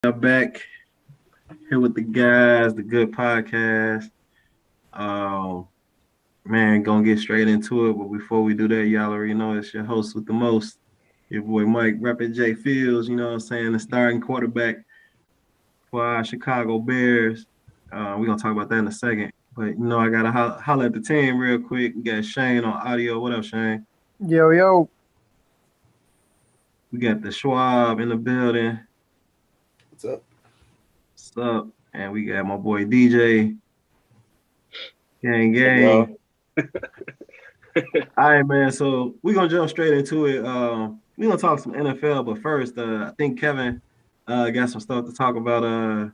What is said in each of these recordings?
I'm back here with the guys, the good podcast. Um, Man, gonna get straight into it. But before we do that, y'all already know it's your host with the most, your boy Mike, repping Jay Fields. You know what I'm saying? The starting quarterback for our Chicago Bears. We're gonna talk about that in a second. But I gotta holler at the team real quick. We got Shayne on audio. What up, Shayne? Yo, yo. We got the Schwab in the building. What's up? What's up? And we got my boy DJ. Gang, What's up, gang. y'all? All right, man. So we're gonna jump straight into it. We're gonna talk some NFL, but first, I think Kevin got some stuff to talk about.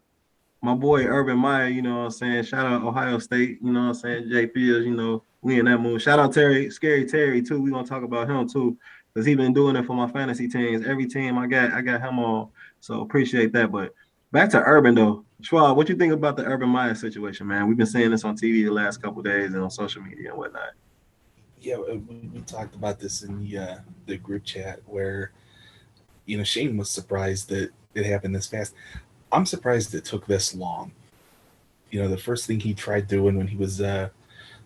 My boy Urban Meyer, you know what I'm saying? Shout out Ohio State, you know what I'm saying? Jay Fields, we in that mood. Shout out Scary Terry too. We're gonna talk about him too, because he been doing it for my fantasy teams. Every team I got him on. So appreciate that. But back to Urban though. Schwab, what you think about the Urban Meyer situation, man? We've been seeing this on TV the last couple of days and on social media and whatnot. Yeah, we talked about this in the group chat where Shane was surprised that it happened this fast. I'm surprised it took this long. The first thing he tried doing when he was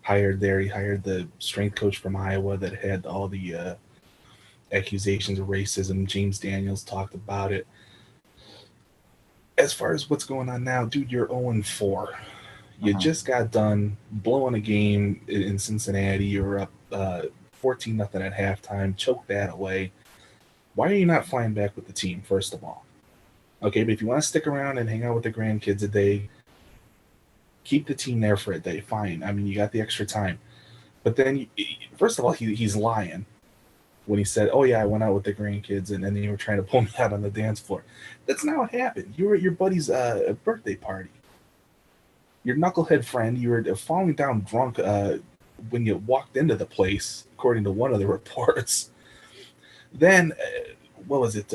hired there, he hired the strength coach from Iowa that had all the accusations of racism. James Daniels talked about it. As far as what's going on now, dude, you're 0-4. You Uh-huh. just got done blowing a game in Cincinnati. You were up 14-0 at halftime. Choke that away. Why are you not flying back with the team, first of all? Okay, but if you want to stick around and hang out with the grandkids a day, keep the team there for a day. Fine. I mean, you got the extra time. But then, first of all, he's lying when he said, "Oh yeah, I went out with the grandkids and then they were trying to pull me out on the dance floor." That's not what happened. You were at your buddy's birthday party. Your knucklehead friend, you were falling down drunk when you walked into the place, according to one of the reports. Then, what was it?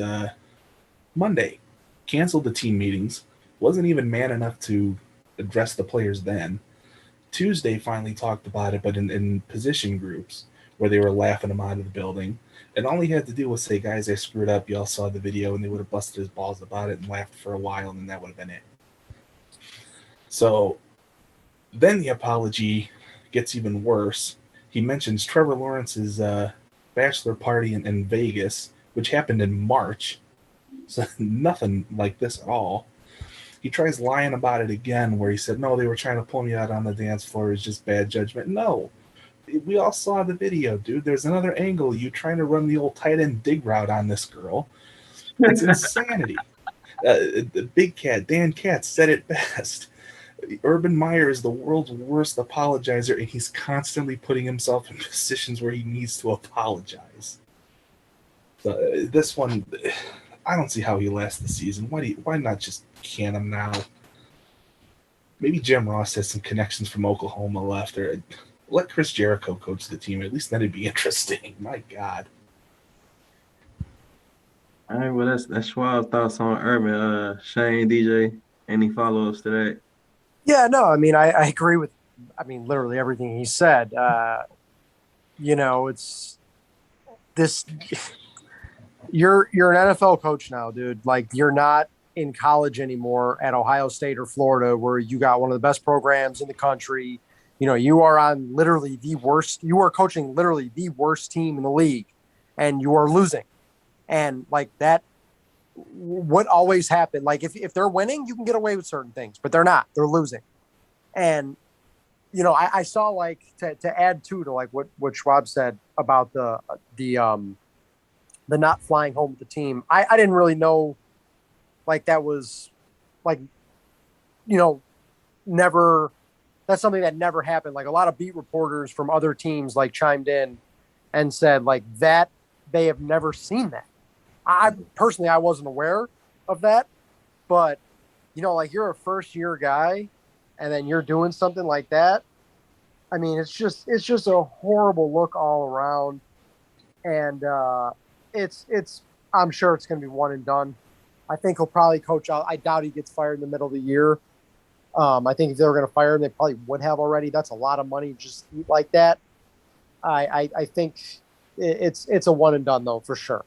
Monday, canceled the team meetings. Wasn't even man enough to address the players then. Tuesday finally talked about it, but in position groups where they were laughing him out of the building. And all he had to do was say, "Guys, I screwed up. Y'all saw the video," and they would have busted his balls about it and laughed for a while, and then that would have been it. So then the apology gets even worse. He mentions Trevor Lawrence's bachelor party in Vegas, which happened in March. So nothing like this at all. He tries lying about it again, where he said, "No, they were trying to pull me out on the dance floor. It's just bad judgment." No, we all saw the video, dude. There's another angle. You trying to run the old tight end dig route on this girl. It's insanity. The big cat, Dan Katz, said it best. Urban Meyer is the world's worst apologizer, and he's constantly putting himself in positions where he needs to apologize. So this one, I don't see how he lasts the season. Why not just can him now? Maybe Jim Ross has some connections from Oklahoma left, or let Chris Jericho coach the team. At least that'd be interesting. My God. All right, well that's Schwab's thoughts on Urban. Shane, DJ, any follow-ups to that? Yeah, no, I mean, I agree with, literally everything he said. It's this, you're an NFL coach now, dude. Like, you're not in college anymore at Ohio State or Florida, where you got one of the best programs in the country. You are on literally the worst, you are coaching literally the worst team in the league, and you are losing. And like that, what always happened, like if they're winning, you can get away with certain things, but they're not. They're losing. And I saw, like, to add to like what Schwab said about the not flying home with the team. I didn't really know, like, that was, like, you know never, that's something that never happened. Like, a lot of beat reporters from other teams, like, chimed in and said, like, that they have never seen that. I personally, I wasn't aware of that, but like, you're a first year guy, and then you're doing something like that. I mean, it's just a horrible look all around, and it's I'm sure it's going to be one and done. I think he'll probably coach out. I doubt he gets fired in the middle of the year. I think if they were going to fire him, they probably would have already. That's a lot of money just like that. I think it's a one and done, though, for sure.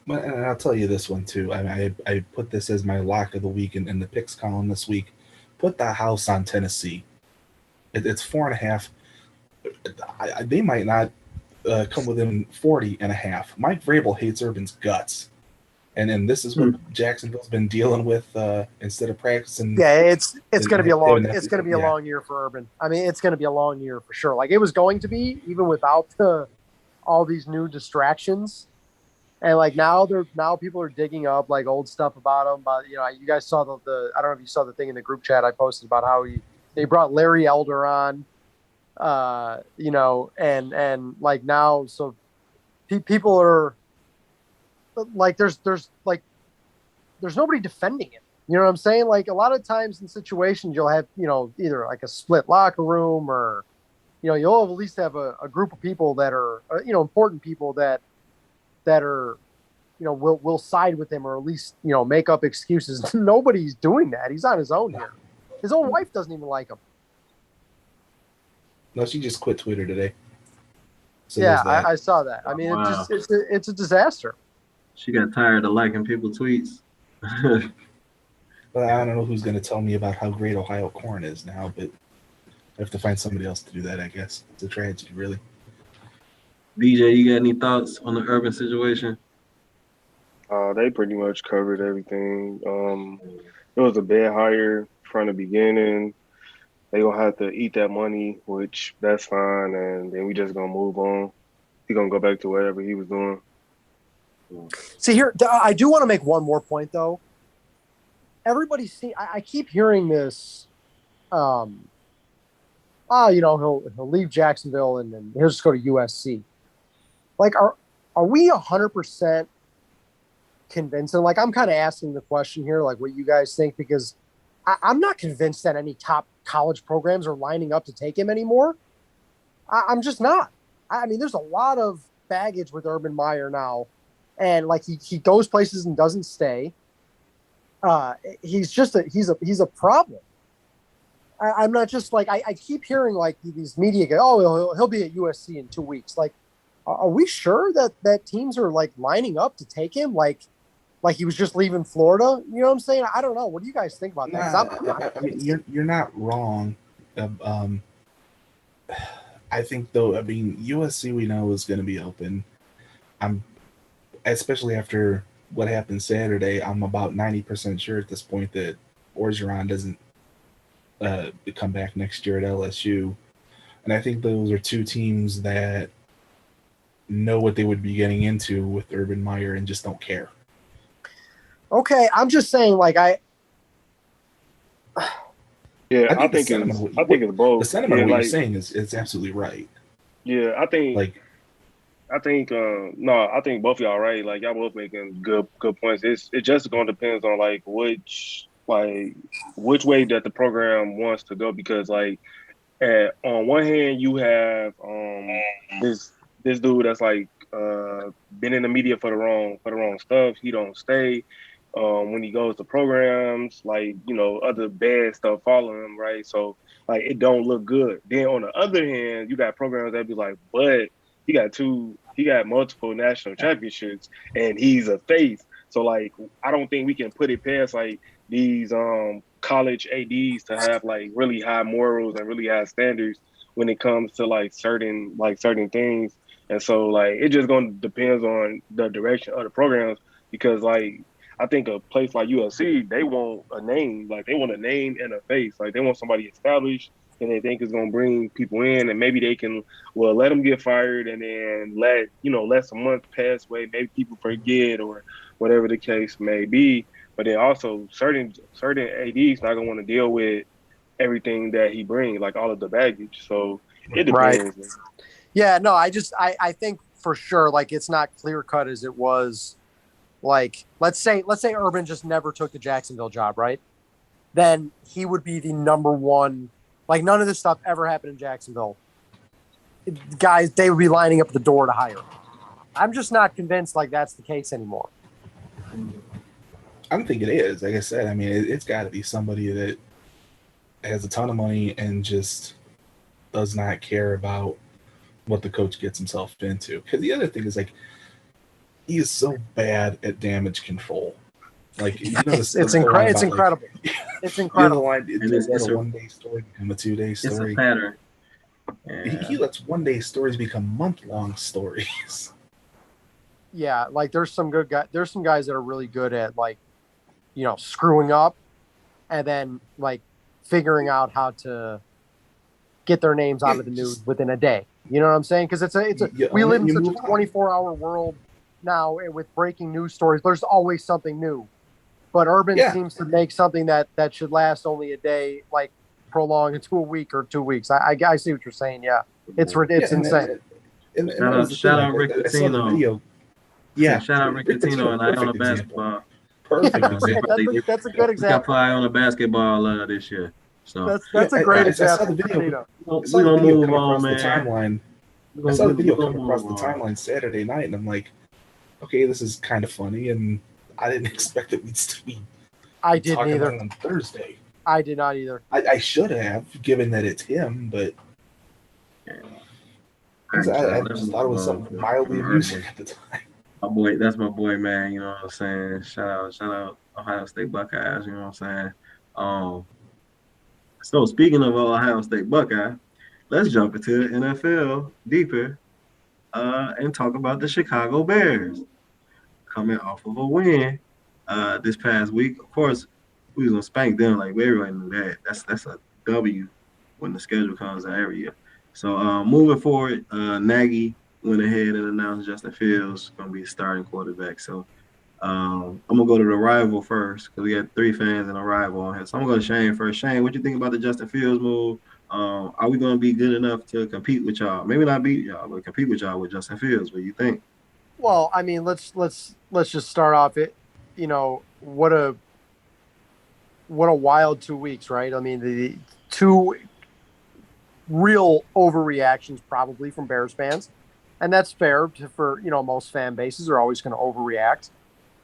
And I'll tell you this one too. I put this as my lock of the week in the picks column this week. Put the house on Tennessee. It's 4.5. They might not come within 40.5. Mike Vrabel hates Urban's guts. And then this is what Jacksonville's been dealing with instead of practicing. Yeah, it's going to be a long year for Urban. I mean, it's going to be a long year for sure. Like it was going to be even without all these new distractions. And like now people are digging up like old stuff about him. But you guys saw the I don't know if you saw the thing in the group chat I posted about how they brought Larry Elder on, and like now so people are like there's nobody defending him. You know what I'm saying? Like a lot of times in situations you'll have either like a split locker room or you'll at least have a group of people that are important people that are will side with him or at least make up excuses. Nobody's doing that. He's on his own here. His own wife doesn't even like him. No, she just quit Twitter today. So yeah, I saw that. I mean, wow. It's a disaster. She got tired of liking people's tweets. But I don't know who's going to tell me about how great Ohio corn is now, but I have to find somebody else to do that, I guess. It's a tragedy, really. BJ, you got any thoughts on the Urban situation? They pretty much covered everything. It was a bad hire from the beginning. They gonna have to eat that money, which that's fine, and then we just gonna move on. He gonna go back to whatever he was doing. See here, I do want to make one more point though. I keep hearing this. He'll leave Jacksonville and he'll just go to USC. Like, are we 100% convinced? And like, I'm kind of asking the question here, like what you guys think, because I'm not convinced that any top college programs are lining up to take him anymore. I'm just not. I mean, there's a lot of baggage with Urban Meyer now, and like he goes places and doesn't stay. He's a problem. I'm not just like I keep hearing like these media go, oh, he'll be at USC in 2 weeks. Like, are we sure that teams are like lining up to take him? Like he was just leaving Florida. You know what I'm saying? I don't know. What do you guys think about that? I mean, you're not wrong. I think though. I mean, USC we know is going to be open. Especially after what happened Saturday. I'm about 90% sure at this point that Orgeron doesn't come back next year at LSU, and I think those are two teams that know what they would be getting into with Urban Meyer and just don't care. Okay, I'm just saying, like I think it's both. The sentiment of what you're saying is absolutely right. Yeah, I think both of y'all right. Like y'all both making good points. It just gonna depends on like which way that the program wants to go, because like on one hand you have this dude that's like been in the media for the wrong stuff. He don't stay. When he goes to programs, like, other bad stuff follow him, right? So like it don't look good. Then on the other hand, you got programs that be like, but he got multiple national championships and he's a face. So like I don't think we can put it past like these college ADs to have like really high morals and really high standards when it comes to like certain things. And so like it just gonna depends on the direction of the programs, because like I think a place like USC, they want a name. Like they want a name and a face. Like they want somebody established and they think is gonna bring people in, and maybe they can let them get fired and then let some months pass away. Maybe people forget or whatever the case may be. But then also certain ADs not gonna want to deal with everything that he brings, like all of the baggage. So it depends. Right. Yeah, no, I think for sure, like it's not clear cut as it was. Like, let's say Urban just never took the Jacksonville job, right? Then he would be the number one. Like, none of this stuff ever happened in Jacksonville. Guys, they would be lining up the door to hire him. I'm just not convinced like that's the case anymore. I don't think it is. Like I said, I mean, it's got to be somebody that has a ton of money and just does not care about what the coach gets himself into. Because the other thing is, like, he is so bad at damage control. Like, you know, It's incredible. It's The incredible. line, And let it's a 1-day story become a 2-day it's a story. pattern. He lets 1-day stories become month-long stories. Yeah, like there's some good guys. There's some guys that are really good at like, screwing up, and then like figuring out how to get their names out of the news within a day. You know what I'm saying? Because we live in such a 24-hour world now with breaking news stories. There's always something new, but Urban seems to make something that should last only a day, like prolong into a week or 2 weeks. I see what you're saying. Yeah, it's insane. Shout out Rick I saw the Pitino. video. Yeah, Shout out Rick Pitino and Iona basketball. Perfect example. That's a good example. Got Iona basketball this year. So that's a great example. I saw the video. we're gonna move on, man. The timeline. I saw the video come across the timeline Saturday night, and I'm like, okay, this is kind of funny, and I didn't expect it to be. I didn't talking either. about it on Thursday. I did not either. I should have, given that it's him, but I just thought it was something mildly amusing at the time. That's my boy, man. You know what I'm saying? Shout out Ohio State Buckeyes. You know what I'm saying? So speaking of Ohio State Buckeye, let's jump into the NFL deeper and talk about the Chicago Bears coming off of a win this past week. Of course, we was gonna spank them like everyone knew that. That's a W when the schedule comes out every year. So moving forward, Nagy went ahead and announced Justin Fields going to be a starting quarterback. So I'm gonna go to the rival first because we got 3 fans and a rival on here. So I'm gonna go to Shayne first. Shayne, what you think about the Justin Fields move? Are we gonna be good enough to compete with y'all? Maybe not beat y'all, but compete with y'all with Justin Fields. What do you think? Well, I mean, let's just start off it. What a wild 2 weeks, right? I mean, the 2 real overreactions probably from Bears fans, and that's fair for most fan bases are always going to overreact.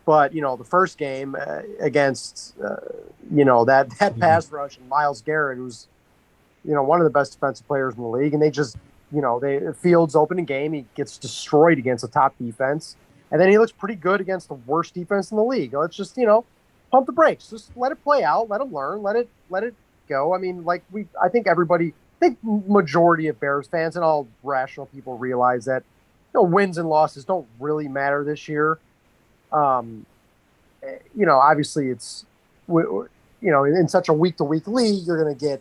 But the first game against that pass rush and Myles Garrett, who's one of the best defensive players in the league, and they just Fields opening game, he gets destroyed against a top defense, and then he looks pretty good against the worst defense in the league. Let's just pump the brakes, just let it play out, let him learn, let it go. I mean, I think majority of Bears fans and all rational people realize that wins and losses don't really matter this year. Obviously it's, in such a week-to-week league, you're going to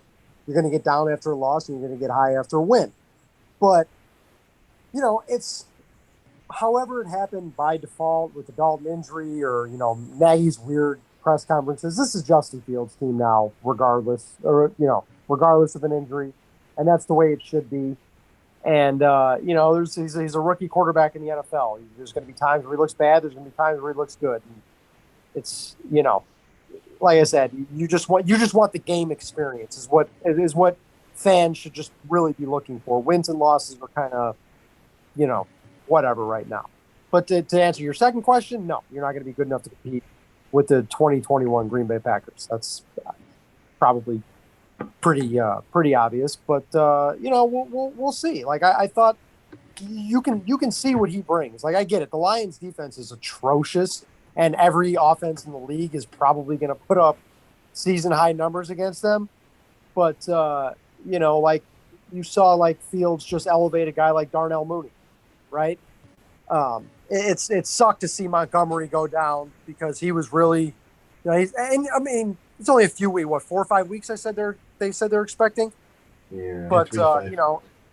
get down after a loss and you're going to get high after a win. But, it's however it happened by default with the Dalton injury or, Nagy's weird press conferences. This is Justin Fields' team now, regardless of an injury. And that's the way it should be. And, he's a rookie quarterback in the NFL. There's going to be times where he looks bad. There's going to be times where he looks good. And it's, like I said, you just want the game experience is what fans should just really be looking for. Wins and losses are kind of, whatever right now. But to answer your second question, no, you're not going to be good enough to compete with the 2021 Green Bay Packers. That's probably pretty obvious, but we'll see. Like I thought, you can see what he brings. Like I get it. The Lions' defense is atrocious, and every offense in the league is probably going to put up season high numbers against them. But like you saw, like Fields just elevate a guy like Darnell Mooney, right? It sucked to see Montgomery go down because he was really, it's only a few weeks, 4 or 5 weeks. They said they're expecting. Yeah. But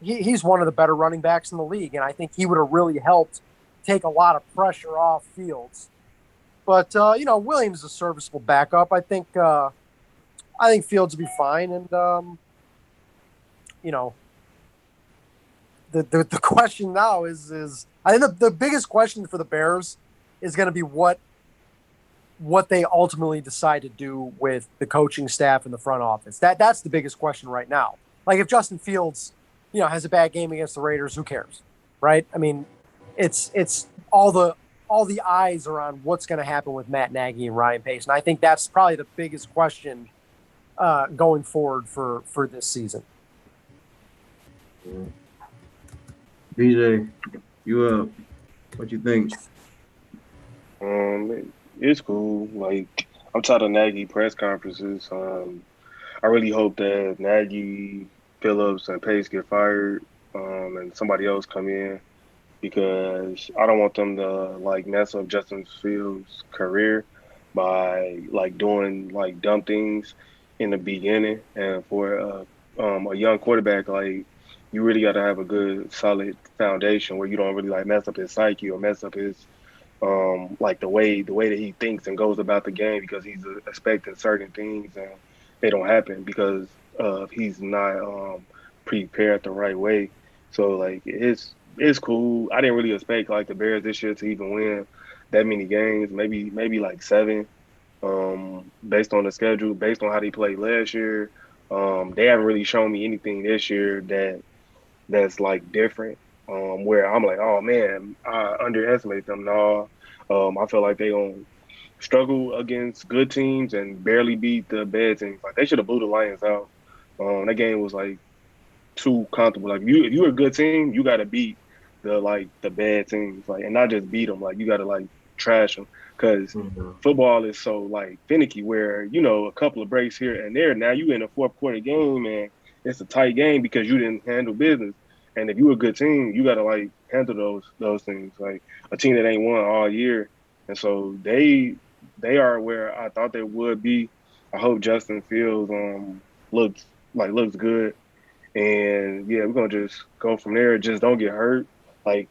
he's one of the better running backs in the league, and I think he would have really helped take a lot of pressure off Fields. But Williams is a serviceable backup. I think Fields will be fine, and the question now is I think the biggest question for the Bears is going to be what they ultimately decide to do with the coaching staff and the front office. That's the biggest question right now. Like if Justin Fields, has a bad game against the Raiders, who cares, right? I mean, it's all the eyes are on what's going to happen with Matt Nagy and Ryan Pace, and I think that's probably the biggest question going forward for this season. BJ, you up? What you think? It's cool. Like I'm tired of Nagy press conferences. I really hope that Nagy, Phillips, and Pace get fired, and somebody else come in because I don't want them to like mess up Justin Fields' career by like doing like dumb things in the beginning. And for a young quarterback, like you really got to have a good, solid foundation where you don't really like mess up his psyche or mess up his like the way that he thinks and goes about the game because he's expecting certain things and they don't happen because he's not prepared the right way. So like it's cool. I didn't really expect like the Bears this year to even win that many games, maybe like seven, based on the schedule, based on how they played last year. They haven't really shown me anything this year that's like different. Where I'm like, oh man, I underestimate them. No, I feel like they gonna struggle against good teams and barely beat the bad teams. Like they should have blew the Lions out. That game was like too comfortable. Like if you're a good team, you got to beat the bad teams, like and not just beat them. Like you got to like trash them because Mm-hmm. football is so like finicky. Where you know a couple of breaks here and there. Now you in a fourth quarter game and it's a tight game because you didn't handle business. And if you're a good team, you got to like handle those things. Like a team that ain't won all year, and so they are where I thought they would be. I hope Justin Fields looks looks good and yeah, we're gonna just go from there. Just don't get hurt. Like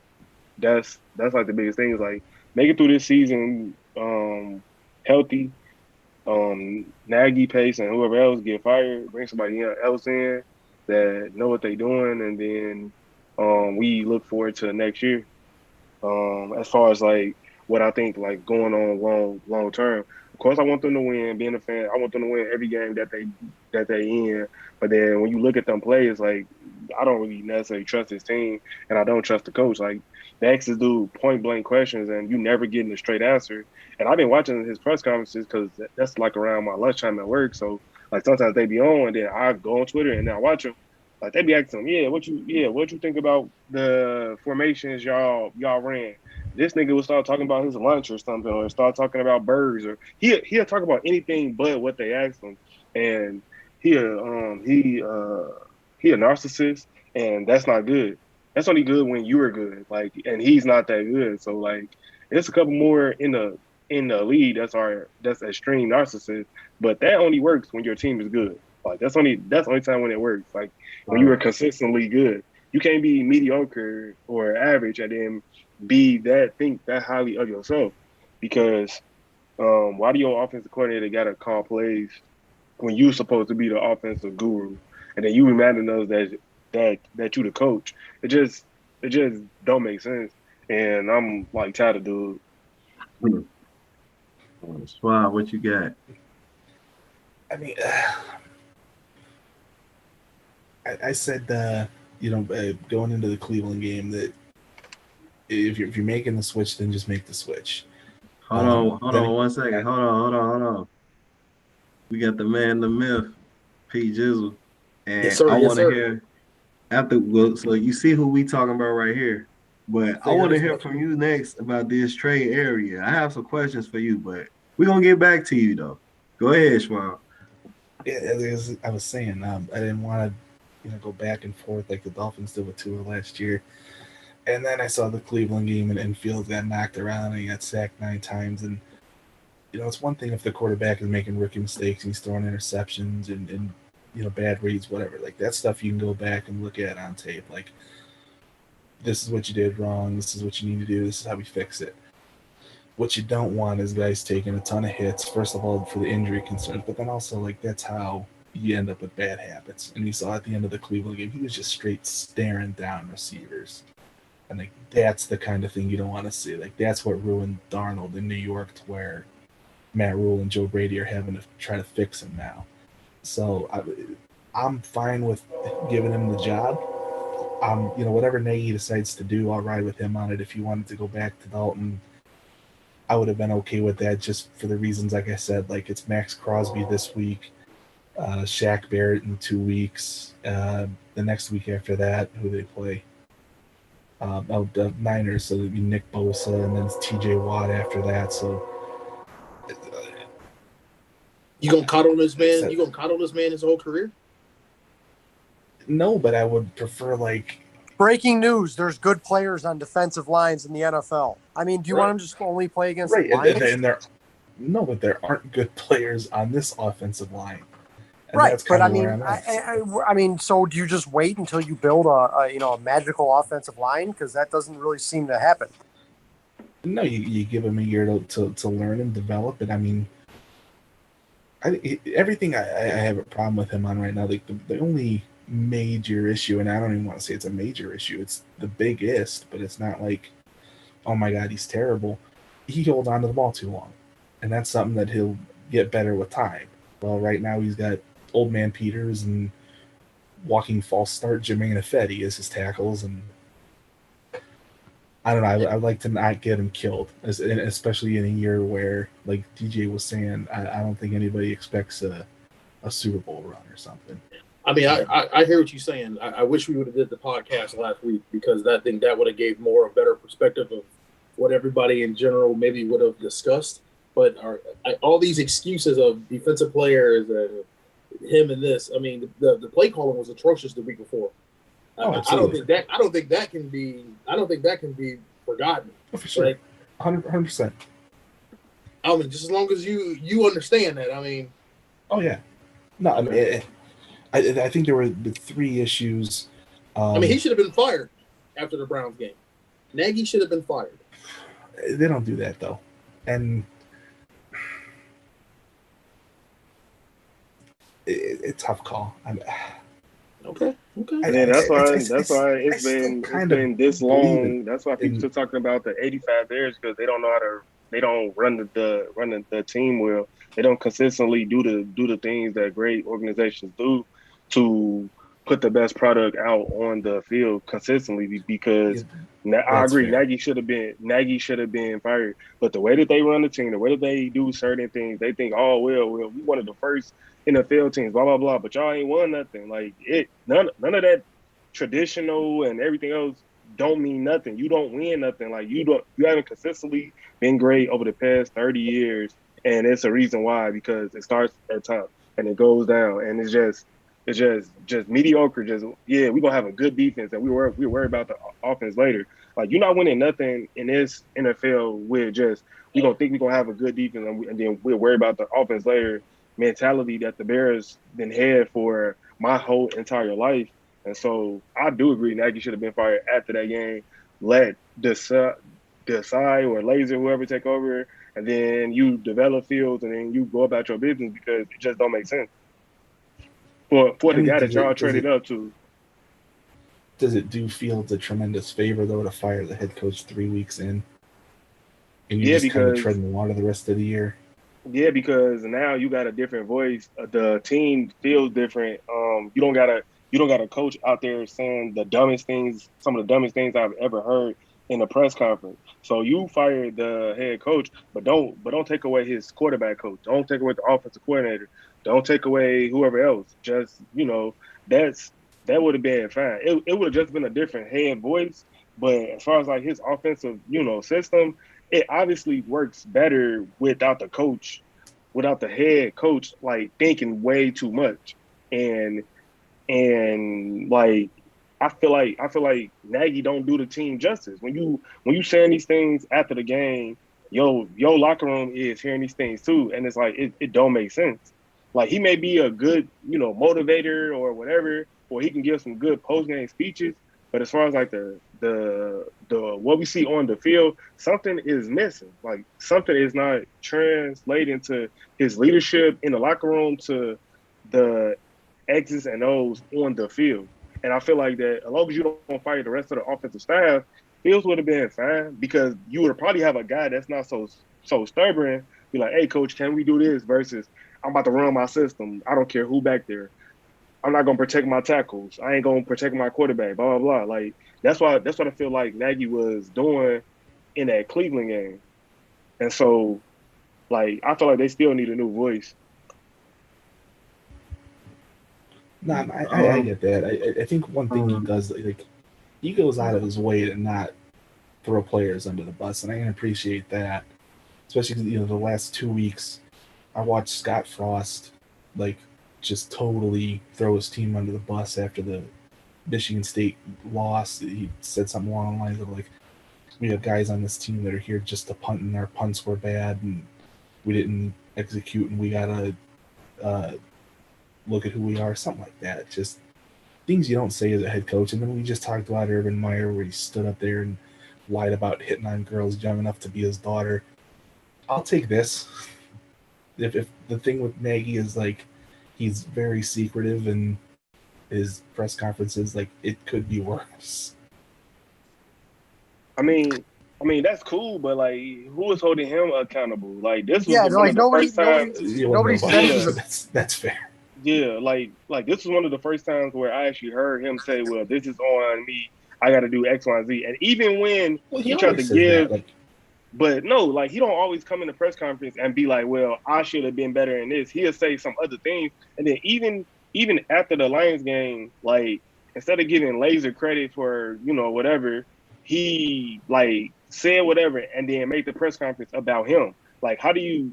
that's like the biggest thing is like make it through this season healthy. Nagy, Pace, and whoever else get fired. Bring somebody else in that know what they're doing, and then we look forward to next year. As far as like what I think like going on long term. Of course, I want them to win. Being a fan, I want them to win every game that they in. But then when you look at them plays, like I don't really necessarily trust his team, and I don't trust the coach. Like they ask this dude point blank questions, and you never getting a straight answer. And I've been watching his press conferences because that's like around my lunchtime at work. So like sometimes they be on, and then I go on Twitter and then I watch them. Like they be asking him, what you think about the formations y'all ran? This nigga would start talking about his lunch or something, or start talking about birds, or he'll talk about anything but what they asked him. And he a he a narcissist, and that's not good. That's only good when you're good, like, and he's not that good. So like, there's a couple more in the league that's extreme narcissists, but that only works when your team is good. Like that's only time when it works. Like when you Right. are consistently good, you can't be mediocre or average and then think that highly of yourself because why do your offensive coordinator gotta call plays when you're supposed to be the offensive guru and then you reminding us that you the coach? It just don't make sense. And I'm like tired of dude. Schwab, what you got? I mean, I said, going into the Cleveland game that if you're making the switch, then just make the switch. Hold Then on 1 second. Hold on. We got the man, the myth, P Jizzle, Yes, and sir. I Yes, want to sir. hear after. Well, so you see who we talking about right here, but I want Figured to as hear much. from you next about this trade area. I have some questions for you, but we're gonna get back to you though. Go ahead, Schwab. as I was saying, I didn't want to, go back and forth like the Dolphins did with Tua last year. And then I saw the Cleveland game, and Fields got knocked around and he got sacked 9 times. And it's one thing if the quarterback is making rookie mistakes and he's throwing interceptions and bad reads, whatever. Like that stuff you can go back and look at on tape. Like this is what you did wrong. This is what you need to do. This is how we fix it. What you don't want is guys taking a ton of hits. First of all, for the injury concerns, but then also like that's how you end up with bad habits. And you saw at the end of the Cleveland game, he was just straight staring down receivers. And like that's the kind of thing you don't want to see. Like that's what ruined Darnold in New York, to where Matt Rule and Joe Brady are having to try to fix him now. So I'm fine with giving him the job. Whatever Nagy decides to do, I'll ride with him on it. If he wanted to go back to Dalton, I would have been okay with that, just for the reasons like I said. Like it's Max Crosby this week, Shaq Barrett in 2 weeks. The next week after that, who they play? the Niners, so it'd be Nick Bosa and then T.J. Watt after that. So You gonna coddle this man? So- You gonna coddle this man his whole career? no, but I would prefer like Breaking news: there's good players on defensive lines in the NFL. I mean, do you want him to just only play against right, Lions? and but there aren't good players on this offensive line. And Right, that's but kind I of where mean, I'm at. I mean, so do you just wait until you build a magical offensive line? Because that doesn't really seem to happen. No, you give him a year to learn and develop. And I mean, everything I have a problem with him on right now. Like the only major issue, and I don't even want to say it's a major issue. It's the biggest, but it's not like, oh my God, he's terrible. He holds on to the ball too long, and that's something that he'll get better with time. Well, right now he's got Old Man Peters and walking false start Jermaine Ifedi as his tackles, and I don't know. I'd like to not get him killed, especially in a year where, like DJ was saying, I don't think anybody expects a Super Bowl run or something. I mean, I hear what you're saying. I wish we would have did the podcast last week because I think that would have gave a better perspective of what everybody in general maybe would have discussed. But all these excuses of defensive players and him and this, I mean, the play calling was atrocious the week before. Oh, I don't think that can be forgotten. Oh, for sure, 100%. I mean, just as long as you understand that. I mean, oh yeah, no, I mean, I think there were the three issues. I mean, he should have been fired after the Browns game. Nagy should have been fired. They don't do that though, and it's a tough call. Okay. Yeah, that's why it's been this long. That's why people still talking about the 85 Bears because they don't know how to. They don't run the team well. They don't consistently do the things that great organizations do to put the best product out on the field consistently. Because I agree, fair. Nagy should have been fired. But the way that they run the team, the way that they do certain things, they think, oh well, we one of the first NFL teams, blah blah blah. But y'all ain't won nothing. Like none of that traditional and everything else don't mean nothing. You don't win nothing. Like you haven't consistently been great over the past 30 years, and it's a reason why, because it starts at top and it goes down, and it's just mediocre. We're gonna have a good defense, and we worry about the offense later. Like you're not winning nothing in this NFL with just we gonna think we're gonna have a good defense, and then we'll worry about the offense later mentality that the Bears been had for my whole entire life. And so I do agree Nagy should have been fired after that game. Let Desai or Laser, whoever, take over, and then you develop Fields, and then you go about your business because it just don't make sense. For the guy that y'all traded up to. Does it do Fields a tremendous favor, though, to fire the head coach 3 weeks in? And you just kind of treading the water the rest of the year? Yeah, because now you got a different voice. The team feels different. You don't got a coach out there saying some of the dumbest things I've ever heard in a press conference. So you fired the head coach, but don't take away his quarterback coach. Don't take away the offensive coordinator. Don't take away whoever else. Just, that would have been fine. It would have just been a different head voice. But as far as like his offensive, system, it obviously works better without the coach, without the head coach, like thinking way too much. And like I feel like Nagy don't do the team justice. When you saying these things after the game, your locker room is hearing these things too, and it's like it don't make sense. Like he may be a good motivator or whatever, or he can give some good post game speeches, but as far as like the what we see on the field, something is missing. Like something is not translating to his leadership in the locker room to the X's and O's on the field. And I feel like that as long as you don't fire the rest of the offensive staff, Fields would have been fine because you would probably have a guy that's not so stubborn. Be like, hey, coach, can we do this? Versus, I'm about to run my system. I don't care who back there. I'm not gonna protect my tackles. I ain't gonna protect my quarterback. Blah blah blah. Like that's what I feel like Nagy was doing in that Cleveland game. And so, like, I feel like they still need a new voice. No, I get that. I think one thing he does, like he goes out of his way to not throw players under the bus, and I can appreciate that. Especially because the last 2 weeks, I watched Scott Frost like just totally throw his team under the bus after the Michigan State loss. He said something along the lines of like, "We have guys on this team that are here just to punt, and our punts were bad, and we didn't execute, and we gotta uh, look at who we are," something like that. Just things you don't say as a head coach. And then we just talked about Urban Meyer, where he stood up there and lied about hitting on girls young enough to be his daughter. I'll take this. If the thing with Nagy is like he's very secretive and his press conferences, like it could be worse. I mean, that's cool, but like, who is holding him accountable? Like, this was Yeah, one like of the first times. nobody said he was a That's fair. Yeah, like this was one of the first times where I actually heard him say, "Well, this is on me. I got to do X, Y, and Z." And even when he tried to give, that, like, but no, like he don't always come in the press conference and be like, "Well, I should have been better in this." He'll say some other things, and then even after the Lions game, like instead of giving Laser credit for whatever, he like said whatever, and then make the press conference about him. Like, how do you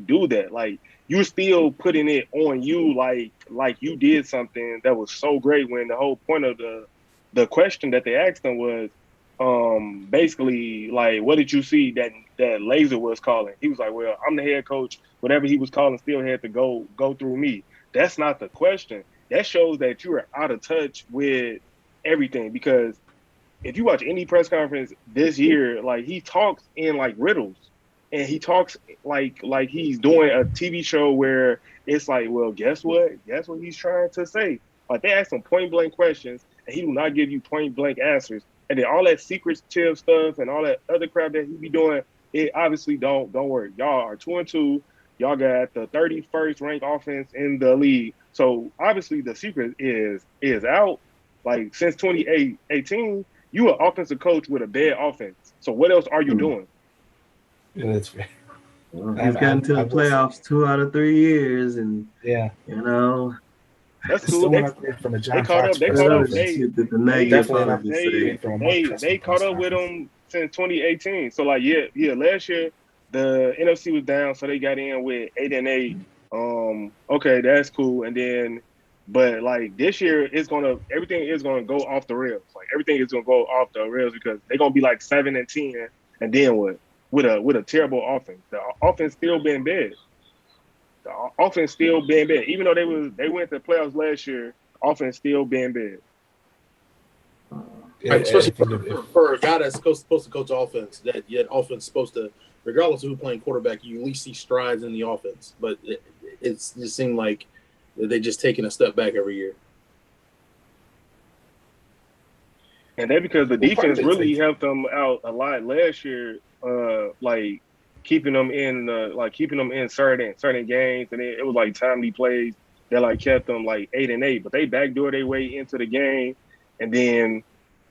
do that? Like, you're still putting it on you, like you did something that was so great, when the whole point of the question that they asked him was basically like, what did you see that Laser was calling? He was like, well, I'm the head coach. Whatever he was calling still had to go through me. That's not the question. That shows that you are out of touch with everything, because if you watch any press conference this year, like he talks in like riddles, and he talks like he's doing a TV show where it's like, well, guess what? Guess what he's trying to say? Like, they ask him point blank questions, and he do not give you point blank answers. And then all that secretive stuff and all that other crap that he be doing, it obviously don't work. Y'all are 2-2. Y'all got the 31st ranked offense in the league. So obviously the secret is out. Like, since 2018, you an offensive coach with a bad offense. So what else are you doing? Yeah, that's fair. Well, he's gotten to the playoffs 2 out of 3 years, and yeah, that's cool. Still not upgrade from a John they caught Fox up. They caught up. They caught up with them since 2018. So like, yeah. Last year the NFC was down, so they got in with 8-8. Okay, that's cool. And then, but like this year, everything is gonna go off the rails. Like, everything is gonna go off the rails, because they're gonna be like 7-10, and then what? With a terrible offense. The offense still been bad. The offense still been bad. Even though they went to the playoffs last year, offense still been bad. Right, especially for a guy that's supposed to coach offense, that yet offense is supposed to, regardless of who playing quarterback, you at least see strides in the offense. But it just seemed like they just taking a step back every year. And that because the defense really helped them out a lot last year, like keeping them in certain games, and it was like timely plays that like kept them like 8-8. But they backdoor their way into the game, and then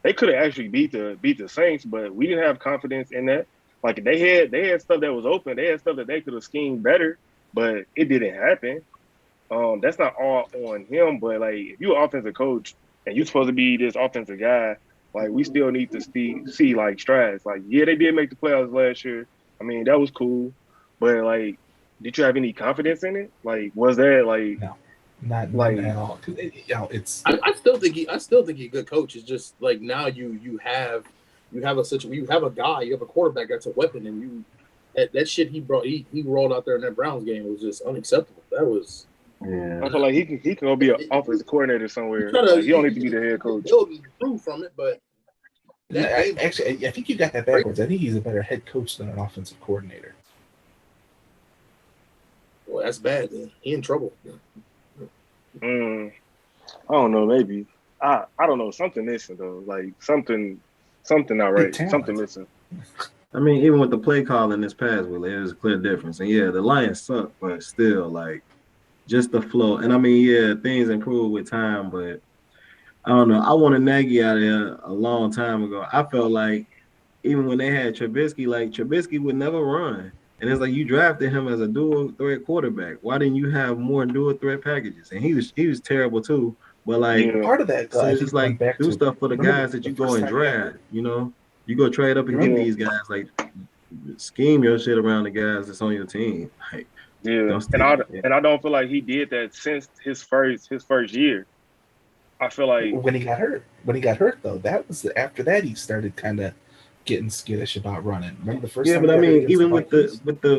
they could have actually beat the Saints, but we didn't have confidence in that. Like, they had stuff that was open, they had stuff that they could have schemed better, but it didn't happen. That's not all on him, but like, if you're an offensive coach and you're supposed to be this offensive guy, like, we still need to see like strides. Like, yeah, they did make the playoffs last year. I mean, that was cool, but like, did you have any confidence in it? Like, was that like no, not like at all? It's. I still think he's a good coach. It's just like, now you have a situation, you have a guy, you have a quarterback that's a weapon, and that shit he rolled out there in that Browns game was just unacceptable. That was. Yeah. I feel like he can go be an offensive coordinator somewhere. Like, he don't need to be the head coach. He'll improve from it, but I think you got that backwards. I think he's a better head coach than an offensive coordinator. Well, that's bad, man. He in trouble. I don't know. Maybe I don't know. Something missing though. Like, something not right. Something missing. I mean, even with the play calling this past week, there's a clear difference. And yeah, the Lions suck, but still, like, just the flow. And I mean, yeah, things improve with time, but I don't know. I wanted Nagy out of here a long time ago. I felt like even when they had Trubisky, like, Trubisky would never run. And it's like, you drafted him as a dual threat quarterback. Why didn't you have more dual threat packages? And he was terrible too. But like, Yeah. Part of that, though, so I it's just think going like back do to stuff for the remember guys that the you go first and time he got draft. hurt. You know, you go trade up and get Yeah. these guys. Like, scheme your shit around the guys that's on your team. Like, Yeah. don't And stick. I Yeah. and I don't feel like he did that since his first year. I feel like When he got hurt. When he got hurt, though, that was after that he started kind of getting skittish about running. Remember the first Yeah, time but he I got hurt mean, against the even with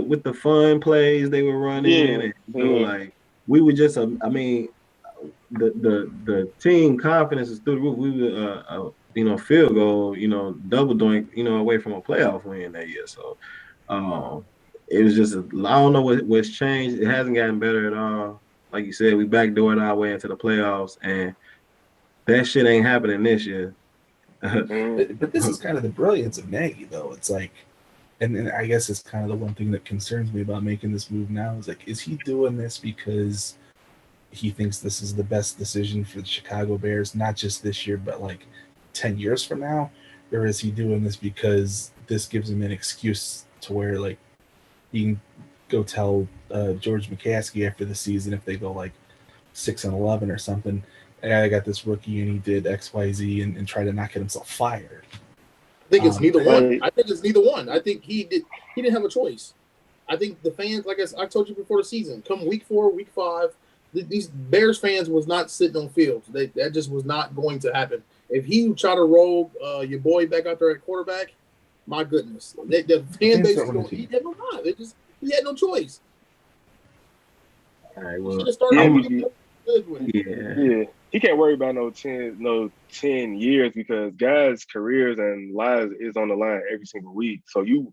Vikings? the fun plays they were running, yeah, and yeah, like we were just, I mean, the team confidence is through the roof. We were, field goal, double doink, away from a playoff win that year. So, it was just, I don't know what's changed. It hasn't gotten better at all. Like you said, we backdoored our way into the playoffs, and that shit ain't happening this year. mm, But this is kind of the brilliance of Nagy, though. It's like, and I guess it's kind of the one thing that concerns me about making this move now is like, is he doing this because he thinks this is the best decision for the Chicago Bears, not just this year, but like 10 years from now? Or is he doing this because this gives him an excuse to where like he can go tell George McCaskey after the season if they go like 6-11 or something, "Hey, I got this rookie and he did XYZ and try to not get himself fired." I think it's neither one. Like, I think it's neither one. I think he didn't have a choice. I think the fans, like I told you before the season, come week 4, week 5, these Bears fans was not sitting on fields. That just was not going to happen. If he tried to roll your boy back out there at quarterback, my goodness, the fan base is going. He had no mind. He had no choice. All right, He well, should have started. yeah, Good with it. yeah. yeah. He can't worry about no 10 years because guys' careers and lives is on the line every single week. So you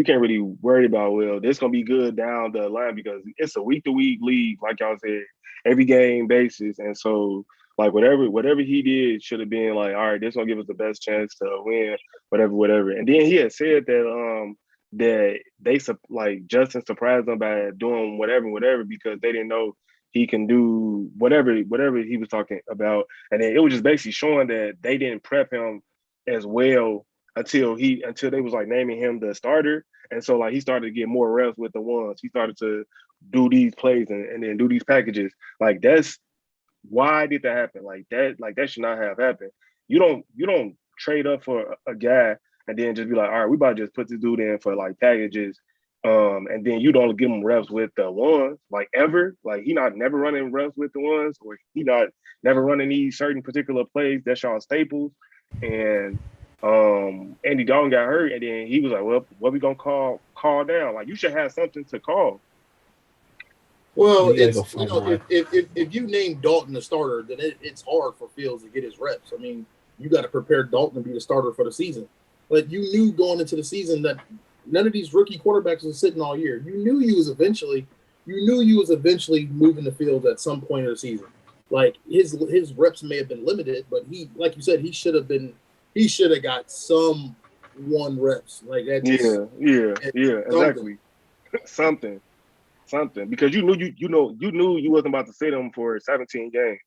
can't really worry about, well, this gonna be good down the line because it's a week to week league, like y'all said, every game basis. And so like whatever he did should have been like, all right, this gonna give us the best chance to win, whatever. And then he had said that they like Justin surprised them by doing whatever because they didn't know he can do whatever he was talking about. And then it was just basically showing that they didn't prep him as well until they was like naming him the starter. And so like he started to get more reps with the ones. He started to do these plays and then do these packages. Like that's why did that happen? Like that should not have happened. You don't trade up for a guy and then just be like, all right, we about to just put this dude in for like packages. And then you don't give him reps with the ones like ever. Like he not never running reps with the ones, or he not never running these certain particular plays. That's Sean Staples. And Andy Dalton got hurt, and then he was like, well, what we gonna call down? Like you should have something to call. Well, You gotta it's go find one. if you name Dalton the starter, then it's hard for Fields to get his reps. I mean, you got to prepare Dalton to be the starter for the season. But you knew going into the season that none of these rookie quarterbacks was sitting all year. You knew you was eventually moving the field at some point of the season. Like his reps may have been limited, but he, like you said, he should have got some one reps like that. Yeah, exactly. Something because you knew you wasn't about to sit him for 17 games,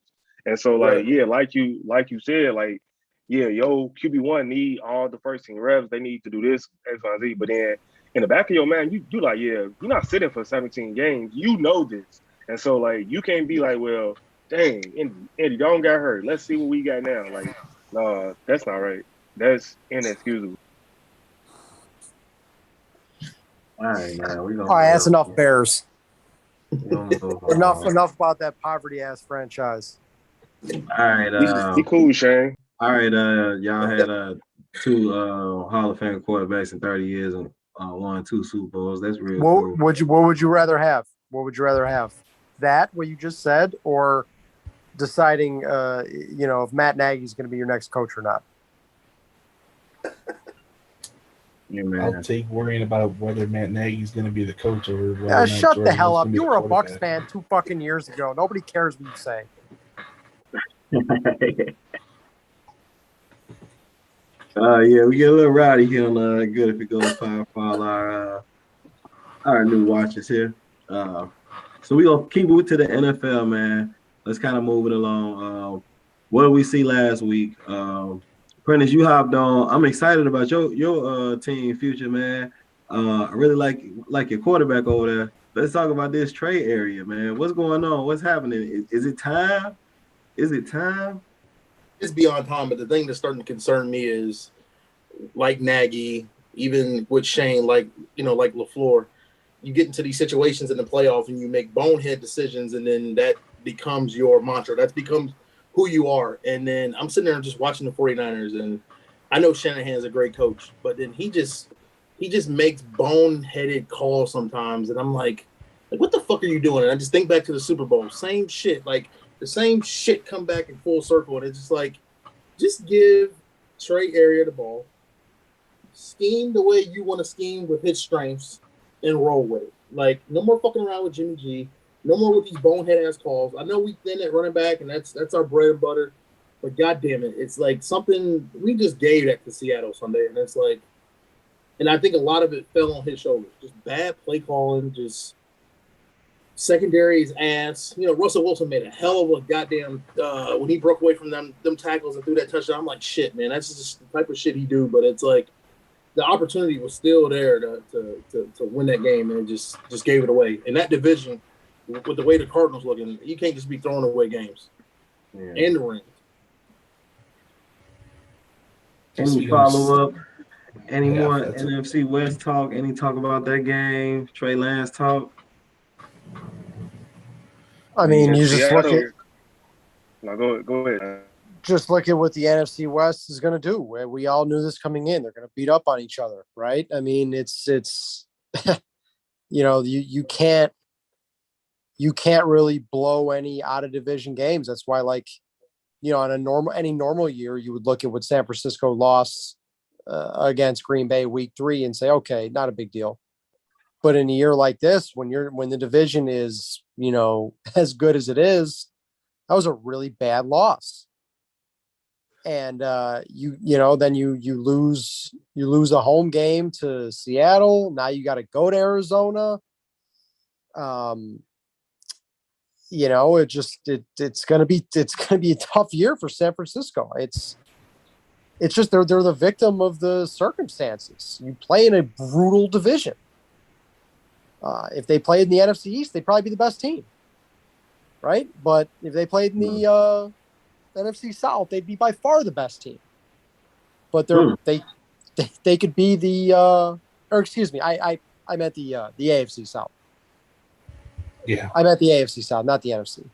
and so like Right. yeah, like you said, like yeah, yo QB1 need all the first team reps. They need to do this X Y Z. But then in the back of your mind, you like yeah, you're not sitting for 17 games. You know this, and so like you can't be like, well, dang, Andy Dalton got hurt. Let's see what we got now. Like no, that's not right. That's inexcusable. All right, man. We gonna All right, that's enough Bears. Enough. Enough about that poverty ass franchise. All right. He cool, Shayne. All right. Y'all had two Hall of Fame quarterbacks in 30 years and won 2 Super Bowls. That's real cool. What would you rather have? What would you rather have? That what you just said, or deciding if Matt Nagy is going to be your next coach or not? Yeah, man. I'll take worrying about whether Matt Nagy's going to be the coach or whether or not Shut Jordan the hell Love's up! gonna be You the were a Bucks quarterback. fan 2 fucking years ago. Nobody cares what you say. Yeah, we get a little rowdy here on Good If It Goes Power for all our new watchers here. So we gonna keep it to the NFL, man. Let's kind of move it along. What did we see last week? Prentice, you hopped on. I'm excited about your team future, man. I really like your quarterback over there. Let's talk about this trade area, man. What's going on? What's happening? Is it time? Is it time? It's beyond time, but the thing that's starting to concern me is like Nagy, even with Shayne, like like LaFleur, you get into these situations in the playoff and you make bonehead decisions, and then that becomes your mantra. That becomes who you are. And then I'm sitting there and just watching the 49ers, and I know Shanahan's a great coach, but then he just makes boneheaded calls sometimes, and I'm like, what the fuck are you doing? And I just think back to the Super Bowl, same shit, like the same shit come back in full circle, and it's just like, just give Trey Area the ball, scheme the way you want to scheme with his strengths, and roll with it. Like, no more fucking around with Jimmy G. No more with these bonehead ass calls. I know we thin at running back, and that's our bread and butter. But goddamn it, it's like something we just gave that to Seattle Sunday, and it's like, and I think a lot of it fell on his shoulders. Just bad play calling, just secondary's ass. Russell Wilson made a hell of a goddamn when he broke away from them tackles and threw that touchdown. I'm like, shit, man, that's just the type of shit he do. But it's like the opportunity was still there to win that game, and just gave it away. In that division, with the way the Cardinals looking, you can't just be throwing away games. Yeah. And the rings. Any follow up? Any Yeah, more that's NFC West talk? Any talk about that game? Trey Lance talk? I mean, you just Seattle. look at No, go ahead. just look at what the NFC West is going to do. We all knew this coming in. They're going to beat up on each other, right? I mean, it's you can't really blow any out of division games. That's why, like, on any normal year, you would look at what San Francisco lost against Green Bay week 3 and say, okay, not a big deal. But in a year like this, when the division is, as good as it is, that was a really bad loss. And then you lose a home game to Seattle. Now you got to go to Arizona. It's gonna be a tough year for San Francisco. It's just they're the victim of the circumstances. You play in a brutal division. If they played in the NFC East, they'd probably be the best team, right? But if they played in the NFC South, they'd be by far the best team. But they could be the or excuse me, I meant the AFC South. Yeah. I meant the AFC South, not the NFC.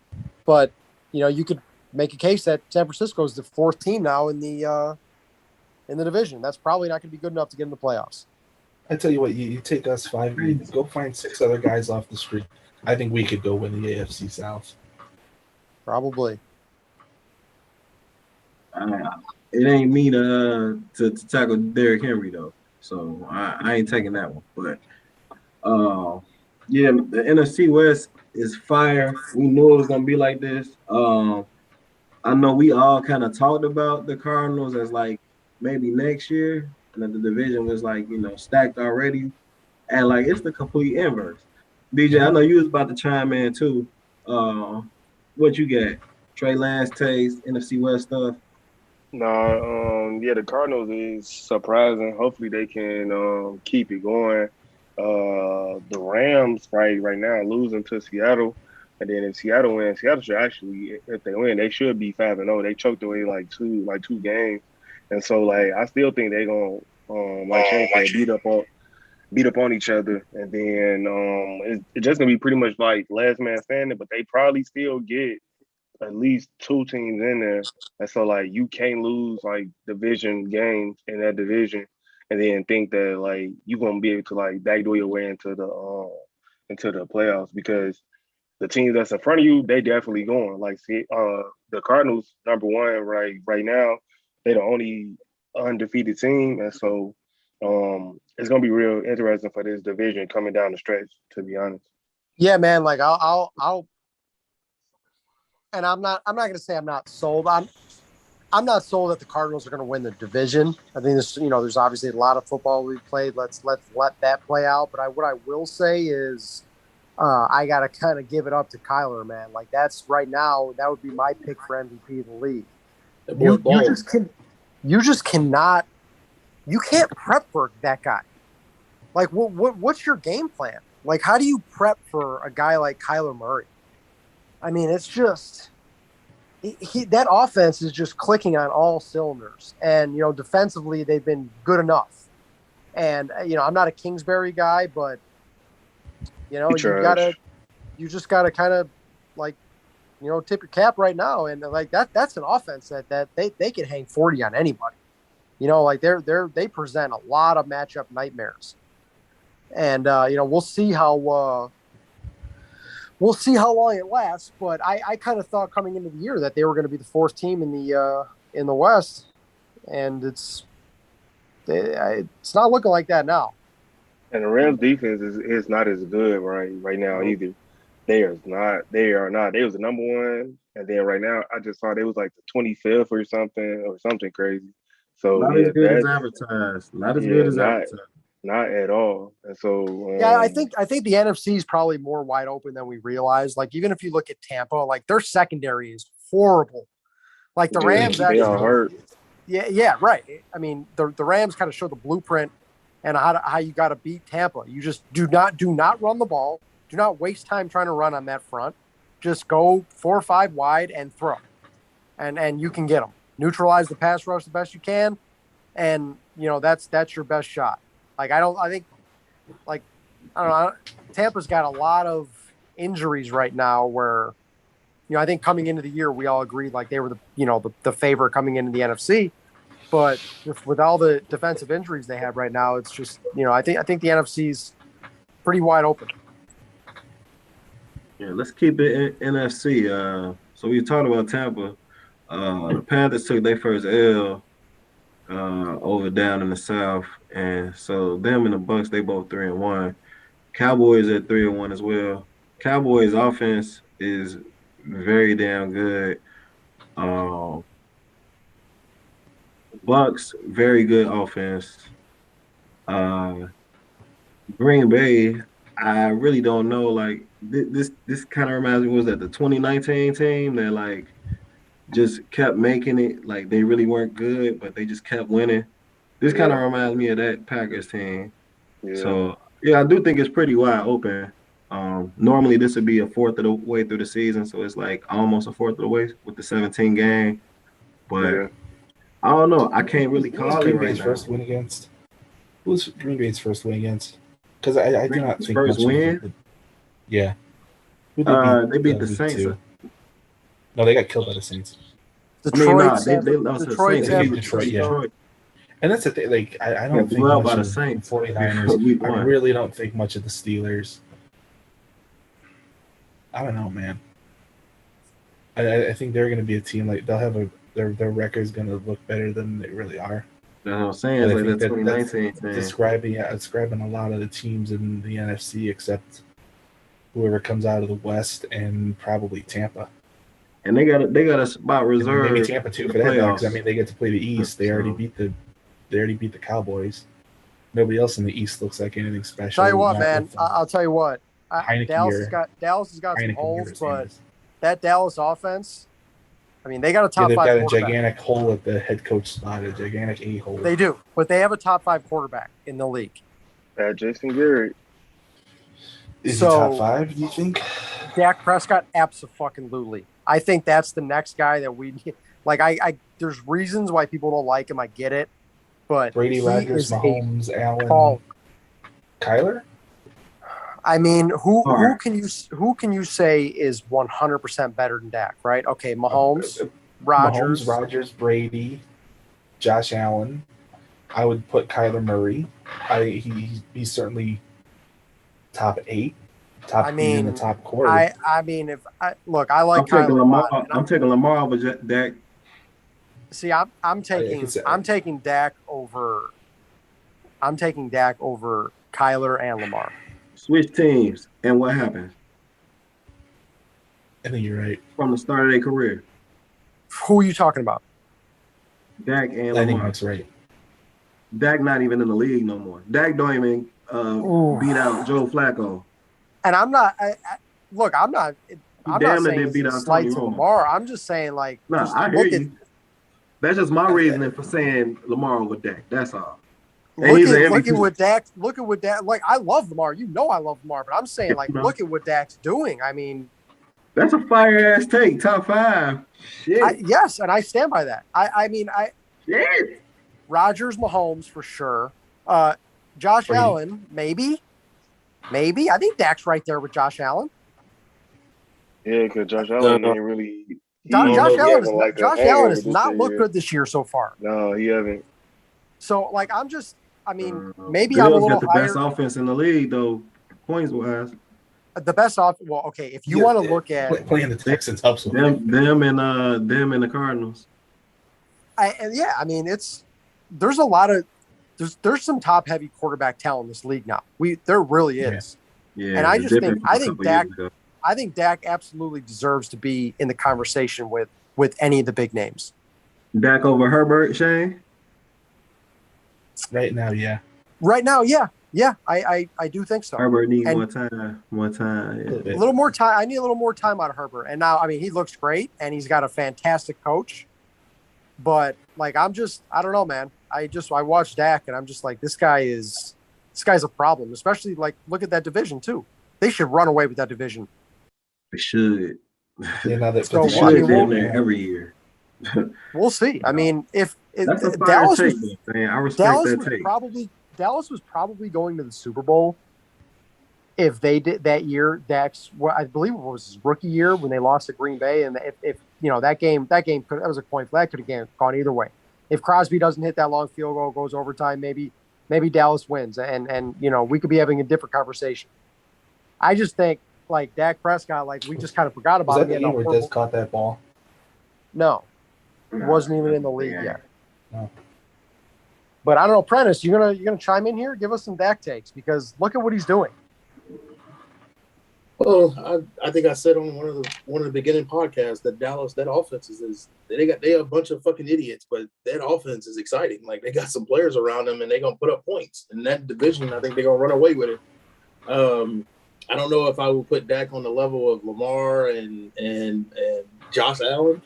But you could make a case that San Francisco is the 4th team now in the division. That's probably not going to be good enough to get in the playoffs. I tell you what, you take us 5 weeks, go find 6 other guys off the street. I think we could go win the AFC South. Probably. It ain't me to tackle Derrick Henry though, so I ain't taking that one. But yeah, the NFC West is fire. We knew it was gonna be like this. I know we all kind of talked about the Cardinals as like maybe next year, and that the division was like stacked already, and like it's the complete inverse. DJ, I know you was about to chime in too. What you got? Trey Lance takes NFC West stuff. Yeah, the Cardinals is surprising. Hopefully they can keep it going. The Rams right now losing to Seattle, and then if Seattle wins, Seattle should actually, if they win, they should be 5-0. They choked away like two games, and so like I still think they're gonna like Shane said, beat up on each other, and then it's just gonna be pretty much like last man standing. But they probably still get at least 2 teams in there, and so like you can't lose like division games in that division, and then think that like you're gonna be able to like backdoor your way into the playoffs, because the teams that's in front of you, they definitely going. Like the Cardinals #1 right now, they're the only undefeated team, and so it's gonna be real interesting for this division coming down the stretch, to be honest. Yeah, man. Like I'll and I'm not going to say I'm not sold. I'm not sold that the Cardinals are going to win the division. I think there's obviously a lot of football we've played. Let's let that play out. But what I will say is, I got to kind of give it up to Kyler, man. Like that's right now, that would be my pick for MVP of the league. You just cannot. You can't prep for that guy. Like what's your game plan? Like how do you prep for a guy like Kyler Murray? I mean, it's that offense is just clicking on all cylinders. And, defensively, they've been good enough. And, I'm not a Kingsbury guy, but, you just got to kind of like, tip your cap right now. And like that's an offense that they can hang 40 on anybody. Like they present a lot of matchup nightmares. And, we'll see how long it lasts. But I kind of thought coming into the year that they were going to be the fourth team in the West, and it's not looking like that now. And the Rams defense is not as good right now either. They are not. They was the number one, and then right now I just saw they was like the 25th or something crazy. So not as good as advertised. Not as good as advertised. Not at all. And so I think the NFC is probably more wide open than we realize. Like even if you look at Tampa, like their secondary is horrible. Like the Rams they are hurt. Yeah, right. I mean, the Rams kind of show the blueprint and how you got to beat Tampa. You just do not run the ball. Do not waste time trying to run on that front. Just go 4 or 5 wide and throw, and you can get them. Neutralize the pass rush the best you can, and that's your best shot. I don't know. Tampa's got a lot of injuries right now where, I think coming into the year, we all agreed like they were the favorite coming into the NFC, but with all the defensive injuries they have right now, it's just, I think the NFC's pretty wide open. Yeah, let's keep it in NFC. So we talked about Tampa. The Panthers took their first L over down in the South, and so them and the Bucks, they both 3-1. Cowboys at 3-1 as well. Cowboys offense is very damn good. Bucks, very good offense. Green Bay, I really don't know. Like this kind of reminds me, was that the 2019 team that like just kept making it? Like they really weren't good, but they just kept winning. This kind of reminds me of that Packers team. Yeah. So yeah, I do think it's pretty wide open. Normally this would be a fourth of the way through the season, so it's like almost a fourth of the way with the 17 game. But I don't know. I can't really call it right now. First win against? Who was Green Bay's first win against? Because I do not think first win. Yeah. They beat the Saints. No, they got killed by the Saints. Detroit. They lost to the Saints. They beat Detroit. Yeah. And that's the thing. Like I don't think much of the 49ers. I really don't think much of the Steelers. I don't know, man. I think they're going to be a team like they'll have their record's going to look better than they really are. That's what I'm saying. It's like that 2019 thing. Describing a lot of the teams in the NFC except whoever comes out of the West and probably Tampa. And they got a spot reserved. Maybe Tampa too for that. Because I mean, they get to play the East. They already beat the Cowboys. Nobody else in the East looks like anything special. Tell you what, man. I'll tell you what. Dallas has got some holes, but that Dallas offense, I mean, they got a top 5 quarterback. They've got a gigantic hole at the head coach spot, a gigantic a-hole. They do, but they have a top 5 quarterback in the league. Jason Garrett. Is he top 5, do you think? Dak Prescott, abso-fucking-lutely. I think that's the next guy that we need. Like, there's reasons why people don't like him. I get it. But Brady, Rodgers, Mahomes, Allen, Kyler? I mean, who can you say is 100% better than Dak, right? Okay, Mahomes, Rodgers, Brady, Josh Allen. I would put Kyler Murray. He's certainly top 8, in the top quarter. I mean, I like Kyler Lamar. I'm taking Lamar over Dak. See, I'm taking Dak over. I'm taking Dak over Kyler and Lamar. Switch teams, and what happened? I think you're right. From the start of their career. Who are you talking about? Dak and Lamar. I think that's right. Dak not even in the league no more. Dak don't even beat out Joe Flacco. And I'm not. I'm not saying beat out slight to Lamar. I'm just saying like. No, I hear you. That's just my reasoning for saying Lamar over Dak. That's all. Look at what Dak. Like I love Lamar. I love Lamar, but I'm saying like look at what Dak's doing. I mean, that's a fire ass take. Top 5. Shit. Yes, and I stand by that. I mean, Shit. Rodgers, Mahomes for sure. Josh Brady. Allen, maybe. I think Dak's right there with Josh Allen. Yeah, because Josh Allen ain't really. Josh Allen hangover has this not looked year. good this year so far. No, he haven't. So, like, maybe I'm a Bills little got the higher. best offense in the league, though, points wise. The best off. Well, okay, if you want to look at playing the Texans helps with them and the Cardinals. I mean, there's a lot of there's some top heavy quarterback talent in this league now. There really is. Yeah, and I just think Dak. I think Dak absolutely deserves to be in the conversation with any of the big names. Dak over Herbert, Shane? Right now, yeah. Right now, yeah. I do think so. Herbert needs more time. Yeah. A little more time. I need a little more time out of Herbert. And now, I mean, he looks great and he's got a fantastic coach. But like, I don't know, man. I watched Dak and I'm just like, this guy's a problem, especially like, look at that division too. They should run away with that division. They should. Yeah, now that they should be in there every year. We'll see. I mean, if that's a Dallas take, man. I respect that take. Dallas was probably going to the Super Bowl if they did that year. Dak's what I believe it was his rookie year when they lost to Green Bay, and if you know that game that was a coin flip. That could have gone either way. If Crosby doesn't hit that long field goal, goes overtime, maybe Dallas wins, and you know we could be having a different conversation. I just think like Dak Prescott, like we just kind of forgot about him. Was that the game where Des caught that ball? No, he wasn't even in the league yet. No. But I don't know, Prentice, you gonna chime in here? Give us some Dak takes because look at what he's doing. Well, I think I said on one of the beginning podcasts that Dallas, that offense is they are a bunch of fucking idiots, but that offense is exciting. Like they got some players around them and they're gonna put up points. In that division, I think they're gonna run away with it. I don't know if I would put Dak on the level of Lamar and Josh Allen,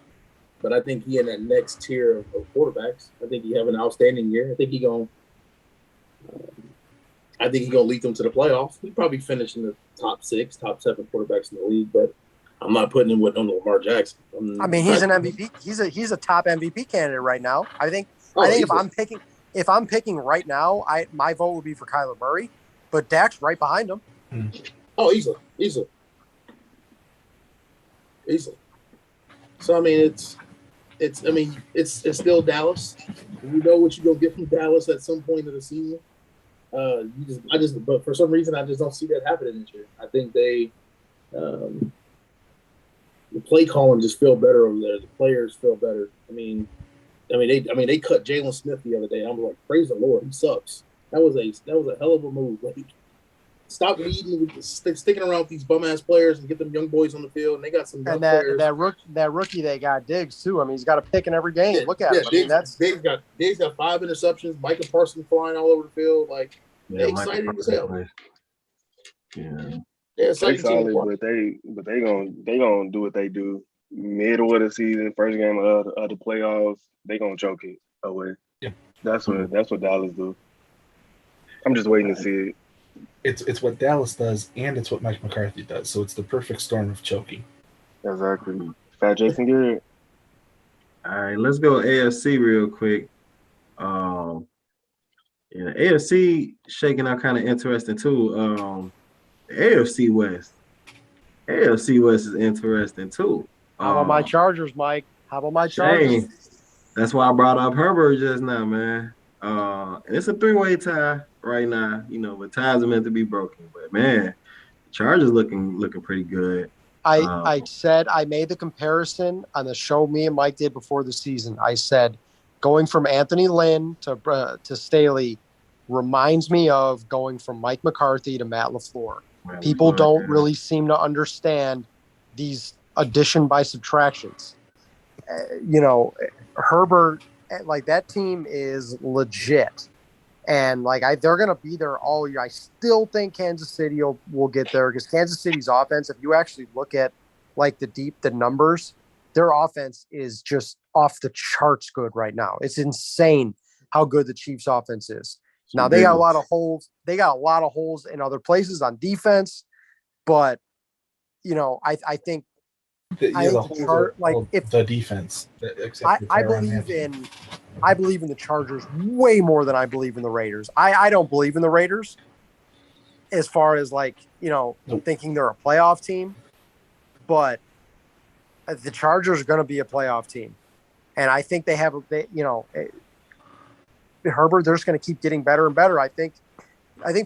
but I think he in that next tier of quarterbacks. I think he have an outstanding year. I think he gonna lead them to the playoffs. He probably finish in the top 6, top 7 quarterbacks in the league, but I'm not putting him on Lamar Jackson. I mean, he's an MVP. He's a top MVP candidate right now. I think if I'm picking right now, my vote would be for Kyler Murray, but Dak's right behind him. Oh, easily. So I mean, it's still Dallas. You know what you're gonna get from Dallas at some point of the season. But for some reason, I just don't see that happening this year. I think the play calling just feel better over there. The players feel better. I mean, they cut Jalen Smith the other day. I'm like, praise the Lord, he sucks. That was a hell of a move. Like, stop leading, sticking around with these bum ass players and get them young boys on the field. And they got some young players. That rookie they got, Diggs too. I mean, he's got a pick in every game. Look at him. Diggs got 5 interceptions. Micah Parsons flying all over the field. Like they excited as hell. Yeah, they're solid, but they gonna do what they do. Middle of the season, first game of the playoffs, they gonna choke it away. Yeah, that's what Dallas do. I'm just waiting to see it. It's what Dallas does, and it's what Mike McCarthy does. So it's the perfect storm of choking. Exactly. Fat Jason Garrett. All right, let's go AFC real quick. AFC shaking out kind of interesting too. The AFC West is interesting too. How about my Chargers, Mike? How about my Chargers? Shayne, that's why I brought up Herbert just now, man. It's a 3-way tie right now, but ties are meant to be broken. But man, Chargers looking pretty good. I made the comparison on the show me and Mike did before the season. I said going from Anthony Lynn to Staley reminds me of going from Mike McCarthy to Matt LaFleur. People don't really seem to understand these addition by subtractions. Herbert, like that team is legit. And like they're going to be there all year. I still think Kansas City will get there because Kansas City's offense, if you actually look at like the numbers, their offense is just off the charts good right now. It's insane how good the Chiefs offense is. Now they got a lot of holes. They got a lot of holes in other places on defense, but I think I think the defense. Except I believe in the Chargers way more than I believe in the Raiders. I don't believe in the Raiders as far as thinking they're a playoff team, but the Chargers are going to be a playoff team, and I think Herbert, they're just going to keep getting better and better. I think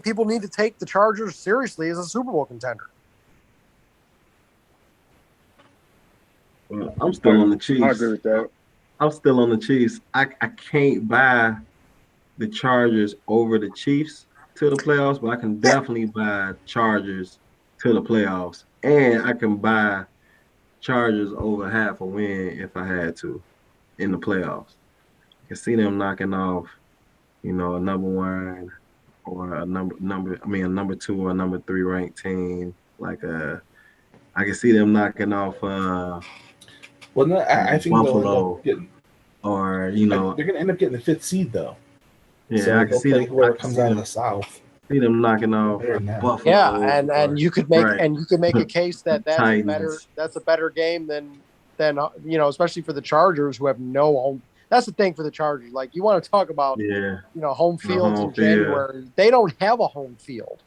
people need to take the Chargers seriously as a Super Bowl contender. Well, I'm still on the Chiefs. I agree with that. I'm still on the Chiefs. I can't buy the Chargers over the Chiefs to the playoffs, but I can definitely buy Chargers to the playoffs. And I can buy Chargers over half a win if I had to in the playoffs. I can see them knocking off, a number one or a number two or a number three ranked team. I can see them knocking off Well, no, I think they'll end Buffalo up getting, or they're going to end up getting the 5th seed though. Yeah, So I can see play them. whoever comes out of the South. See them knocking off Better than that. Buffalo. Yeah, and you could make a case that's Titans. a better game than especially for the Chargers who have no home. That's the thing for the Chargers. Like, you want to talk about home fields in January. They don't have a home field.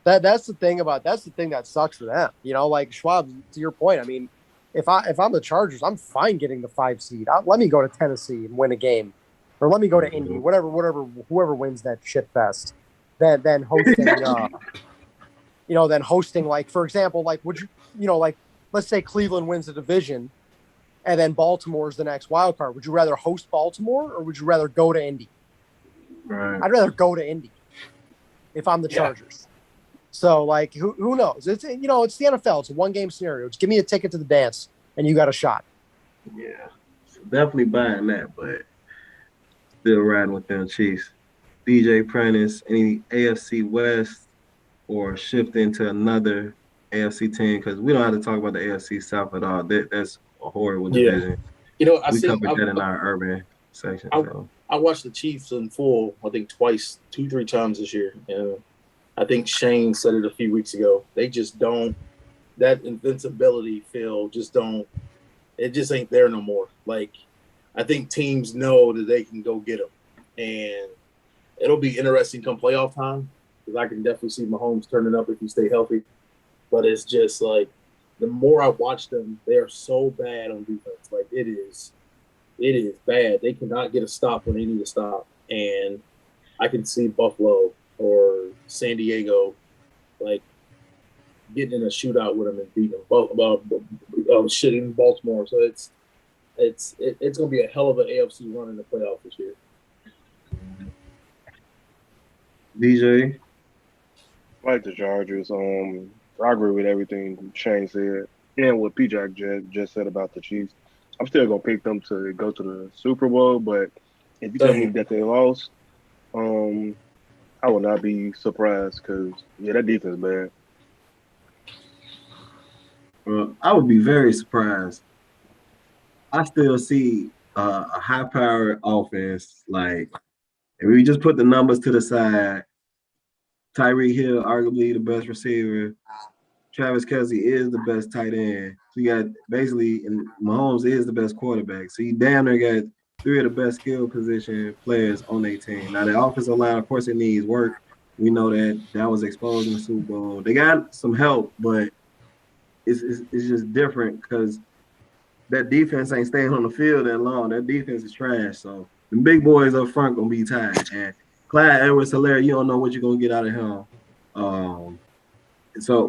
That's the thing that sucks for them. Like Schwab, to your point. I mean, if I'm the Chargers, I'm fine getting the 5 seed. Let me go to Tennessee and win a game, or let me go to Indy, whoever wins that shit fest. Then hosting, like, for example, like, would you, like, let's say Cleveland wins the division and then Baltimore is the next wild card. Would you rather host Baltimore or would you rather go to Indy? Right. I'd rather go to Indy if I'm the Chargers. So, like, who knows? It's the NFL. It's a 1-game scenario. Just give me a ticket to the dance and you got a shot. Yeah. So definitely buying that, but still riding with them Chiefs. DJ Prentice, any AFC West or shift into another AFC team, because we don't have to talk about the AFC South at all. That's a horrible division. We covered that in our urban section. I watched the Chiefs in full, I think 2-3 times this year. And I think Shayne said it a few weeks ago. They just don't, that invincibility feel it just ain't there no more. Like, I think teams know that they can go get them. And it'll be interesting come playoff time, because I can definitely see Mahomes turning up if he stay healthy. But it's just like, the more I watch them, they are so bad on defense. Like, it is bad. They cannot get a stop when they need a stop. And I can see Buffalo or San Diego, like, getting in a shootout with them and beating them. Shit in Baltimore. So it's going to be a hell of an AFC run in the playoffs this year. DJ? I like the Chargers. I agree with everything Shayne said and what P-Jack just said about the Chiefs. I'm still going to pick them to go to the Super Bowl, but if you tell me that they lost, I will not be surprised because, that defense, man. Well, I would be very surprised. I still see a high-powered offense. Like, if we just put the numbers to the side, Tyreek Hill, arguably the best receiver. Travis Kelce is the best tight end. So you got and Mahomes is the best quarterback. So you damn near got 3 of the best skill position players on their team. Now, the offensive line, of course, it needs work. We know that was exposed in the Super Bowl. They got some help, but it's just different because that defense ain't staying on the field that long. That defense is trash. So the big boys up front going to be tired. And Clyde Edwards-Helaire, you don't know what you're going to get out of him.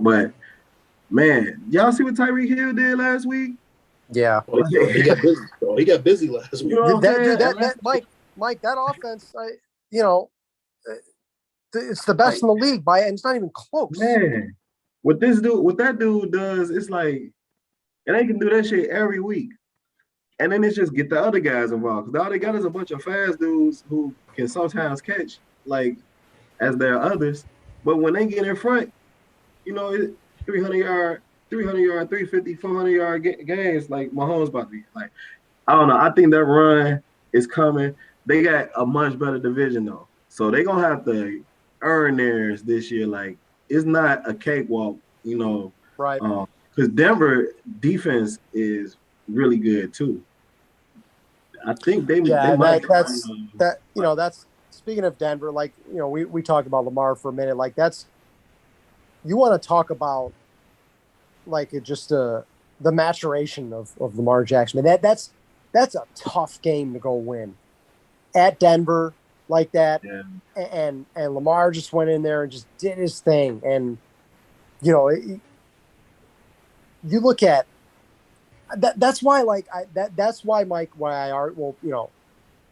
But, man, y'all see what Tyreek Hill did last week? Yeah. He got busy. He got busy last week. You know Mike, that offense, it's the best in the league and it's not even close. Man, what that dude does, it's like, and they can do that shit every week. And then it's just get the other guys involved. Because all they got is a bunch of fast dudes who can sometimes catch, like, as there are others. But when they get in front, 300-yard, 350, 400-yard games, like Mahomes about to be. Like, I don't know. I think that run is coming. They got a much better division, though. So they're going to have to earn theirs this year. Like, it's not a cakewalk, Right. because Denver defense is really good too. I think they might. That's speaking of Denver. Like we talked about Lamar for a minute. Like you want to talk about like the maturation of Lamar Jackson. That's a tough game to go win at Denver like that. Yeah. And Lamar just went in there and just did his thing. And you look at that. That's why that's why Mike. Why I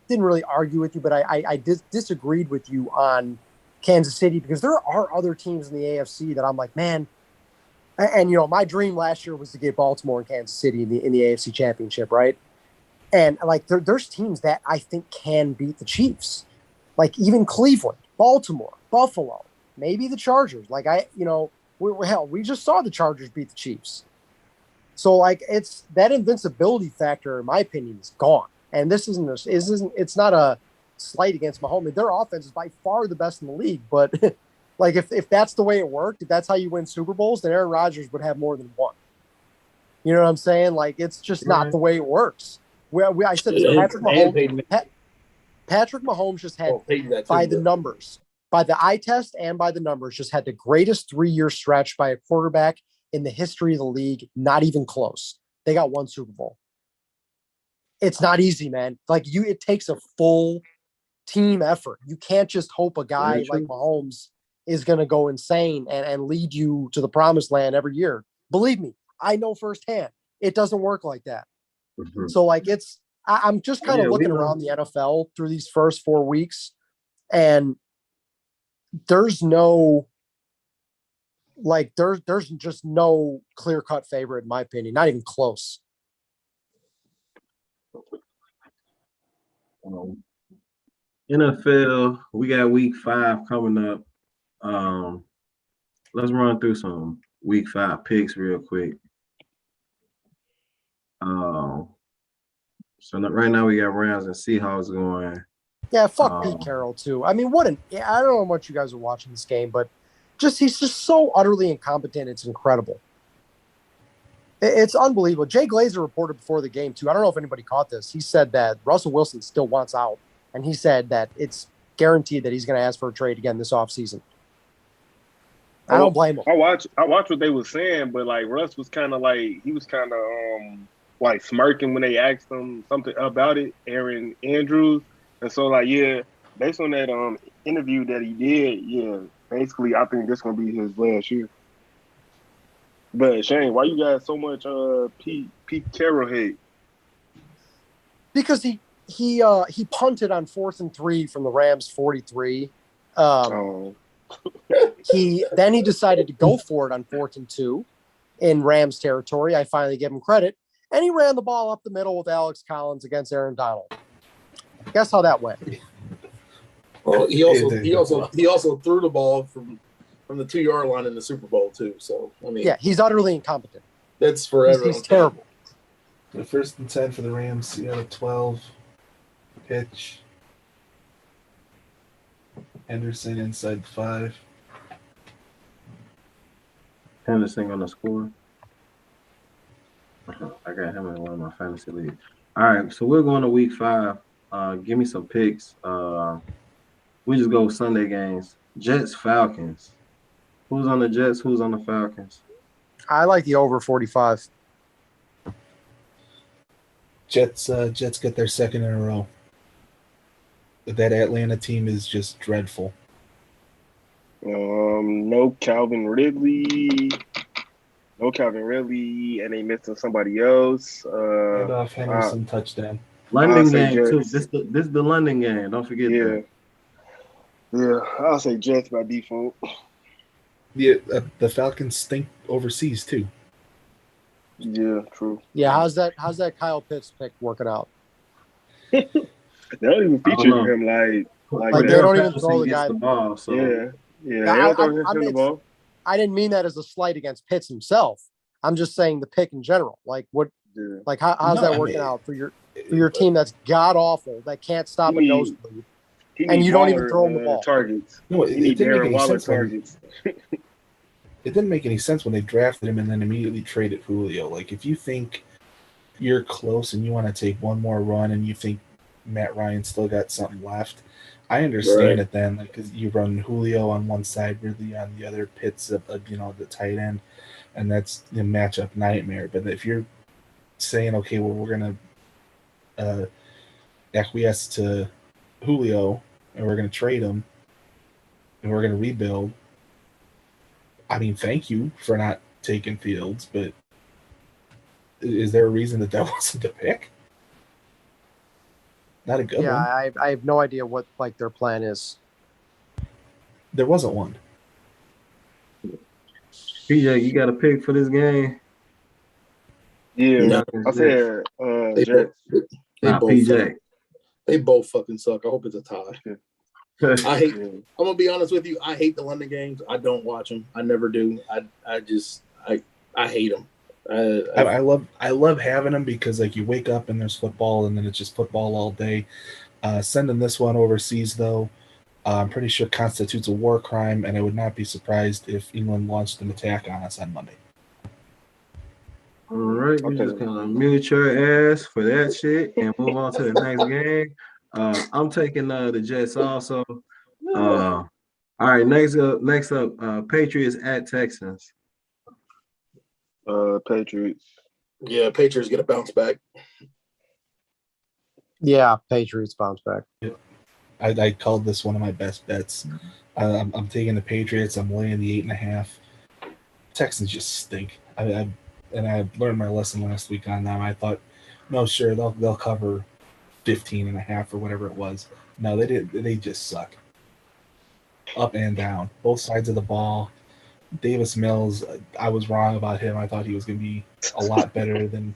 didn't really argue with you, but I disagreed with you on Kansas City because there are other teams in the AFC that I'm like, man. And my dream last year was to get Baltimore and Kansas City in the AFC Championship, right? And like there's teams that I think can beat the Chiefs, like even Cleveland, Baltimore, Buffalo, maybe the Chargers. Like we just saw the Chargers beat the Chiefs. So like it's that invincibility factor, in my opinion, is gone. And this it's not a slight against Mahomes. Their offense is by far the best in the league, but. Like if that's the way it worked, if that's how you win Super Bowls, then Aaron Rodgers would have more than one. You know what I'm saying? Like it's just not the way it works. I said Patrick Mahomes just had by the numbers, by the eye test and by the numbers, just had the greatest 3-year stretch by a quarterback in the history of the league. Not even close. They got one Super Bowl. It's not easy, man. Like it takes a full team effort. You can't just hope a guy like Mahomes is going to go insane and lead you to the promised land every year. Believe me, I know firsthand. It doesn't work like that. Mm-hmm. So like I'm just kind of looking around the NFL through these first 4 weeks, and there's just no clear-cut favorite in my opinion, not even close. NFL, we got week 5 coming up. Let's run through some week 5 picks real quick. So right now we got Rams and Seahawks going. Yeah, fuck Pete Carroll too. I mean, I don't know how much you guys are watching this game, but he's just so utterly incompetent. It's incredible. It's unbelievable. Jay Glazer reported before the game too. I don't know if anybody caught this. He said that Russell Wilson still wants out, and he said that it's guaranteed that he's going to ask for a trade again this offseason. I don't blame him. I watched what they were saying, but like Russ was kind of like like smirking when they asked him something about it, Aaron Andrews, and so like based on that interview that he did, basically I think this gonna be his last year. But Shane, why you got so much Pete Carroll hate? Because he punted on 4th and 3 from the Rams 43. He decided to go for it on 4th and 2 in Rams territory. I finally give him credit, and he ran the ball up the middle with Alex Collins against Aaron Donald. Guess how that went? Well, he also threw the ball from the 2-yard line in the Super Bowl too. So I mean, yeah, he's utterly incompetent. That's forever. He's terrible. The 1st and 10 for the Rams. You got a 12 pitch. Henderson inside 5. Henderson on the score. I got him in one of my fantasy leagues. All right, so we're going to week 5. Give me some picks. We just go Sunday games. Jets, Falcons. Who's on the Jets? Who's on the Falcons? I like the over 45. Jets get their 2nd in a row. That Atlanta team is just dreadful. No Calvin Ridley, and they missing somebody else. Handoff Henderson touchdown. London game too. This the London game. Don't forget that. Yeah, I'll say Jets by default. Yeah, the Falcons stink overseas too. Yeah, true. Yeah, how's that Kyle Pitts pick working out? They don't even feature him like they don't even throw the guy the ball. So yeah. They don't throw him the ball. I didn't mean that as a slight against Pitts himself. I'm just saying the pick in general. Like what? Yeah. Like how's that working out for your team that's god awful that can't stop a nosebleed, and you don't even throw him the ball? Targets. No, he needs Darren Waller targets. it didn't make any sense when they drafted him and then immediately traded Julio. Like, if you think you're close and you want to take one more run and you think Matt Ryan still got something left, I understand it then. Like, because you run Julio on one side, Ridley on the other, Pitts, the tight end, and that's the matchup nightmare. But if you're saying, okay, well, we're going to acquiesce to Julio and we're going to trade him and we're going to rebuild, I mean, thank you for not taking Fields, but is there a reason that wasn't the pick? Not a good one. Yeah, I have no idea what like their plan is. There wasn't one. PJ, you got a pick for this game? Yeah, I said Jets. PJ. They both fucking suck. I hope it's a tie. I hate. I'm gonna be honest with you. I hate the London games. I don't watch them. I never do. I hate them. I love having them because like you wake up and there's football and then it's just football all day. Sending this one overseas though, I'm pretty sure constitutes a war crime, and I would not be surprised if England launched an attack on us on Monday. All right, we just gonna mute your ass for that shit and move on to the next game. I'm taking the Jets also. All right, next up, Patriots at Texans. Patriots. Yeah, Patriots get a bounce back. Yeah, Patriots bounce back. Yep. I called this one of my best bets. I'm taking the Patriots. I'm laying the 8.5. Texans just stink. I learned my lesson last week on them. I thought, no, sure, they'll cover 15.5 or whatever it was. No, they did. They just suck. Up and down, both sides of the ball. Davis Mills, I was wrong about him. I thought he was going to be a lot better than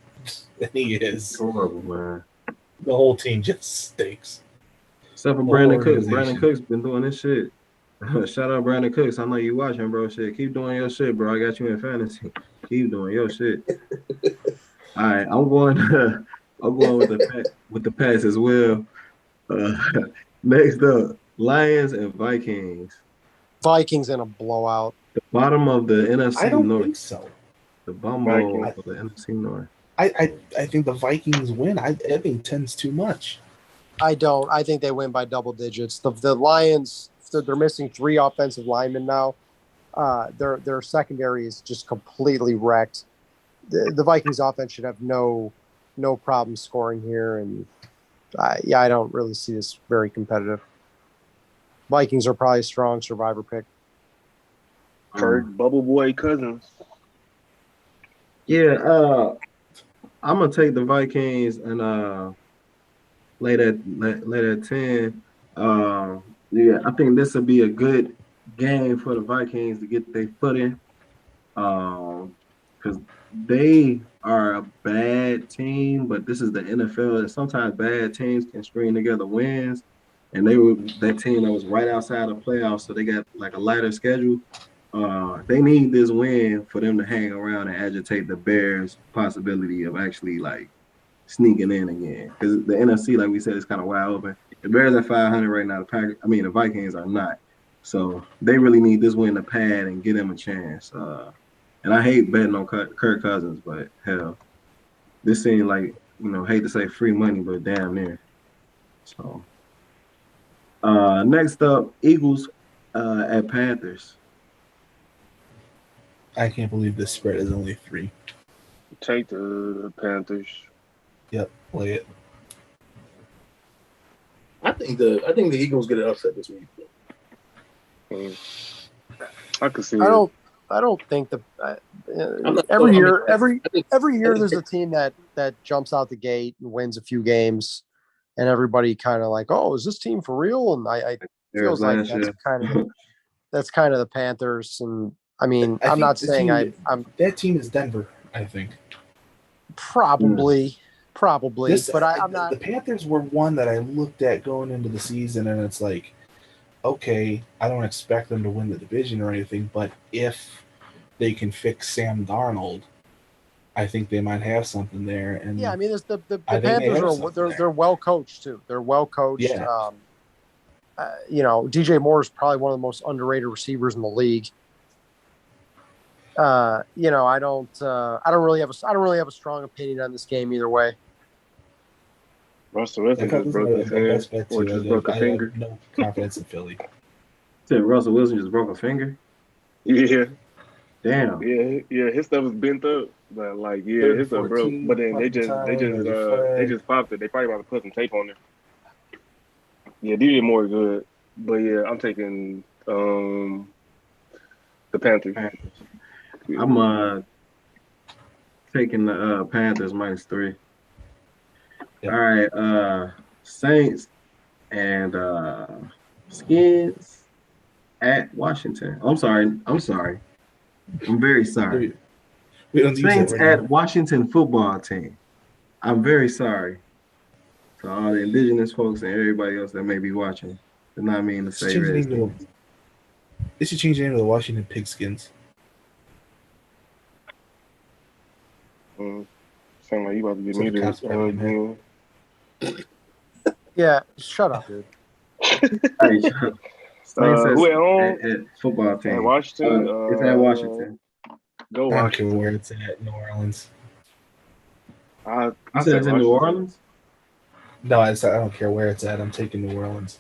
he is. Horrible, man. The whole team just stinks. Except for Brandon Cooks. Brandon Cooks been doing this shit. Shout out Brandon Cooks. I know you watching, bro. Shit, keep doing your shit, bro. I got you in fantasy. Keep doing your shit. All right, I'm going with the pass as well. Next up, Lions and Vikings. Vikings in a blowout. The bottom of the NFC I don't North. think so. The bottom of the NFC North. I think the Vikings win. I think 10's too much. I don't. I think they win by double digits. The Lions, they're missing 3 offensive linemen now. Their secondary is just completely wrecked. The Vikings offense should have no problem scoring here, and I don't really see this very competitive. Vikings are probably a strong survivor pick. Kirk Bubble Boy Cousins. Yeah, I'm gonna take the Vikings and late at 10. Yeah, I think this will be a good game for the Vikings to get their footing. Because they are a bad team, but this is the NFL, and sometimes bad teams can string together wins. And they were that team that was right outside the playoffs, so they got like a lighter schedule. They need this win for them to hang around and agitate the Bears' possibility of actually like sneaking in again. Because the NFC, like we said, is kind of wide open. The Bears are 500 right now. The Vikings are not. So they really need this win to pad and get them a chance. And I hate betting on Kirk Cousins, but hell, this seemed like, hate to say free money, but damn near. So next up, Eagles at Panthers. I can't believe this spread is only 3. Take the Panthers. Yep, play it. I think the Eagles get an upset this week. I can see. I don't think every year there's a team that jumps out the gate and wins a few games, and everybody kind of like, oh, is this team for real? And I feels like that's kind of the Panthers. And I mean, I'm not saying I'm that team is Denver. I think probably, but I'm not. The Panthers were one that I looked at going into the season, and it's like, okay, I don't expect them to win the division or anything, but if they can fix Sam Darnold, I think they might have something there. And yeah, I mean, the Panthers they're well coached too. They're well coached. Yeah. DJ Moore is probably one of the most underrated receivers in the league. I don't really have a strong opinion on this game either way. Russell Wilson just broke his hand or just broke a finger. have no confidence in Philly. Said Russell Wilson just broke a finger. Yeah, Damn. yeah. His stuff was bent up, but like, yeah, Third his stuff broke. 14, But then they flag. just popped it. They probably about to put some tape on there. Yeah, they did more good. But yeah, I'm taking the Panthers. I'm taking the Panthers -3. Yep. All right, Saints and Skins at Washington. I'm sorry. I'm very sorry. We don't use that Saints right at now. Washington football team. I'm very sorry to all the indigenous folks and everybody else that may be watching. Did not mean to say Redskins. They should change the name to the Washington Pigskins. Sound like you about to get So the muted. cops probably mad. Yeah, shut up, dude. Hey, shut up. Saints who at home? at football team. At Washington. It's at Washington. Go I don't care Washington. where it's at, New Orleans. I You said it's in New Orleans? No, I don't care where it's at. I'm taking New Orleans.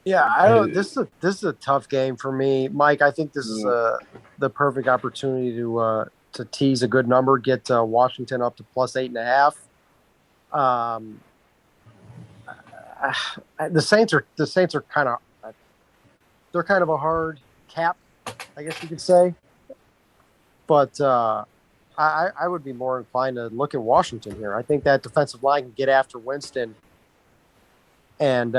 Yeah, I don't. This is a tough game for me, Mike. I think this is the perfect opportunity to tease a good number, get Washington up to +8.5. The Saints are kind of a hard cap, I guess you could say. But I would be more inclined to look at Washington here. I think that defensive line can get after Winston, and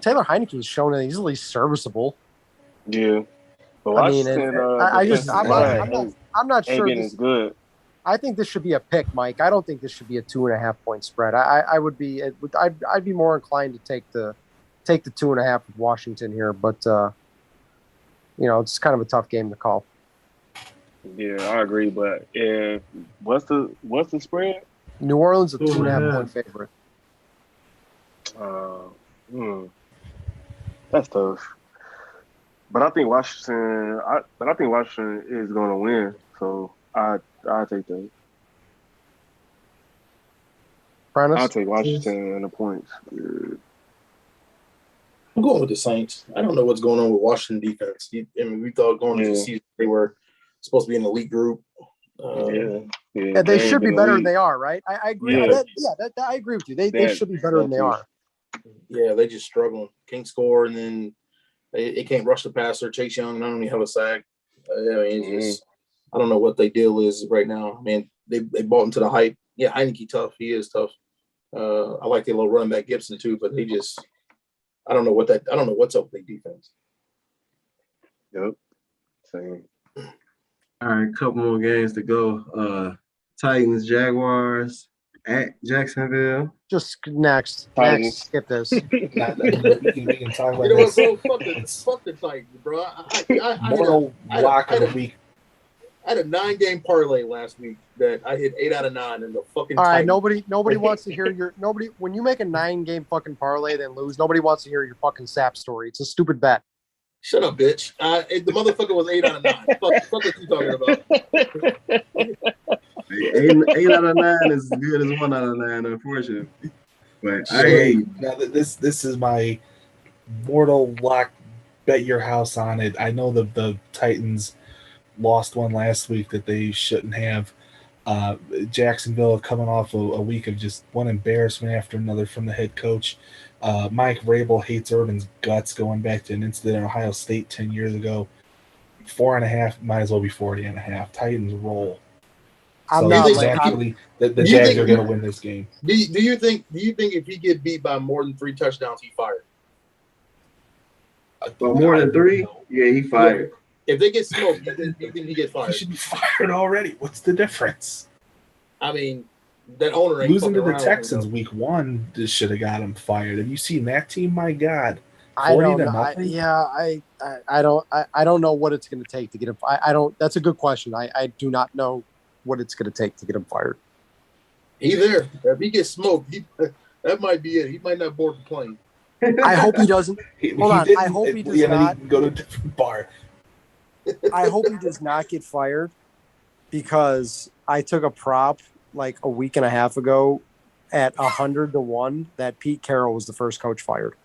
Taylor Heineke's shown that he's at least serviceable. Yeah. But I mean, I'm not sure. This is good. I think this should be a pick, Mike. I don't think this should be a 2.5 point spread. I'd be more inclined to take the 2.5 with Washington here, but it's kind of a tough game to call. Yeah, I agree. But what's the spread? New Orleans a 2.5 point favorite. That's tough. But I think Washington. Is going to win. So I take that. Prentice? I'll take Washington and the points. Yeah. I'm going with the Saints. I don't know what's going on with Washington defense. We thought going into the season they were supposed to be an elite group. Yeah, they should be better than they are, right? I agree. Yeah. I agree with you. They should be better than they are. Yeah, they just struggling. Can't score, and then they can't rush the passer. Chase Young not only have a sack. I don't know what their deal is right now. I mean, they bought into the hype. Yeah, Heineke tough. He is tough. I like their little running back Gibson too, but they just I don't know what's up with their defense. Yep. Same. All right, couple more games to go. Titans, Jaguars at Jacksonville. Just next. Skip this. We can talk about You know what, this. bro? Fuck the Titans, bro. I Lock of the week. I had a 9-game parlay last week that I hit 8 out of 9 in the fucking. All right, Titans. nobody wants to hear when you make a 9-game fucking parlay then lose. Nobody wants to hear your fucking sap story. It's a stupid bet. Shut up, bitch. The motherfucker was 8 out of 9. Fuck what you talking about? 8 out of 9 is as good as 1 out of 9, unfortunately. But now this is my mortal lock. Bet your house on it. I know the Titans lost one last week that they shouldn't have. Jacksonville coming off a week of just one embarrassment after another from the head coach. Mike Vrabel hates Urban's guts going back to an incident at Ohio State 10 years ago. 4.5 might as well be 40.5. Titans roll. I'm so not naturally the Jags are going to win this game. Do you think if he get beat by more than 3 touchdowns, he fired? But more than 3, yeah, he fired. If they get smoked, you think he get fired? He should be fired already. What's the difference? I mean, that owner ain't losing to the around Texans week 1 just should have got him fired. Have you seen that team? My God, I don't know. I don't know what it's going to take to get him. I don't. That's a good question. I do not know what it's going to take to get him fired. Either if he gets smoked, that might be it. He might not board the plane. I hope he doesn't. Hold on. I hope he does not. He can go to a different bar. I hope he does not get fired because I took a prop like a week and a half ago at 100-1 that Pete Carroll was the first coach fired.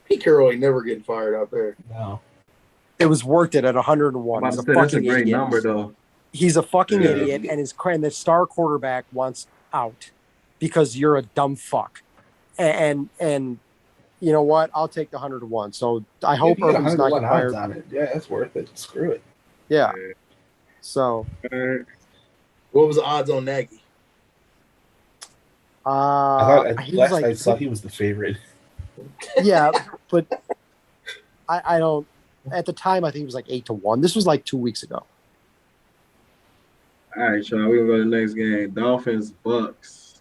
Pete Carroll ain't never getting fired out there. No. It was worked it at 101. I'm He's a about to say, that's a fucking great idiot. number, though. He's a fucking Yeah. idiot, and the star quarterback wants out because you're a dumb fuck. And you know what? I'll take the 100-1. So I hope If you get Urban's not 101 getting odds fired. on it, yeah, that's worth it. Screw it. Yeah. So What was the odds on Nagy? he was I thought he was the favorite. yeah, but I don't. At the time, I think it was like 8-1. This was like 2 weeks ago. All right, Sean, we're going to go to the next game. Dolphins, Bucks.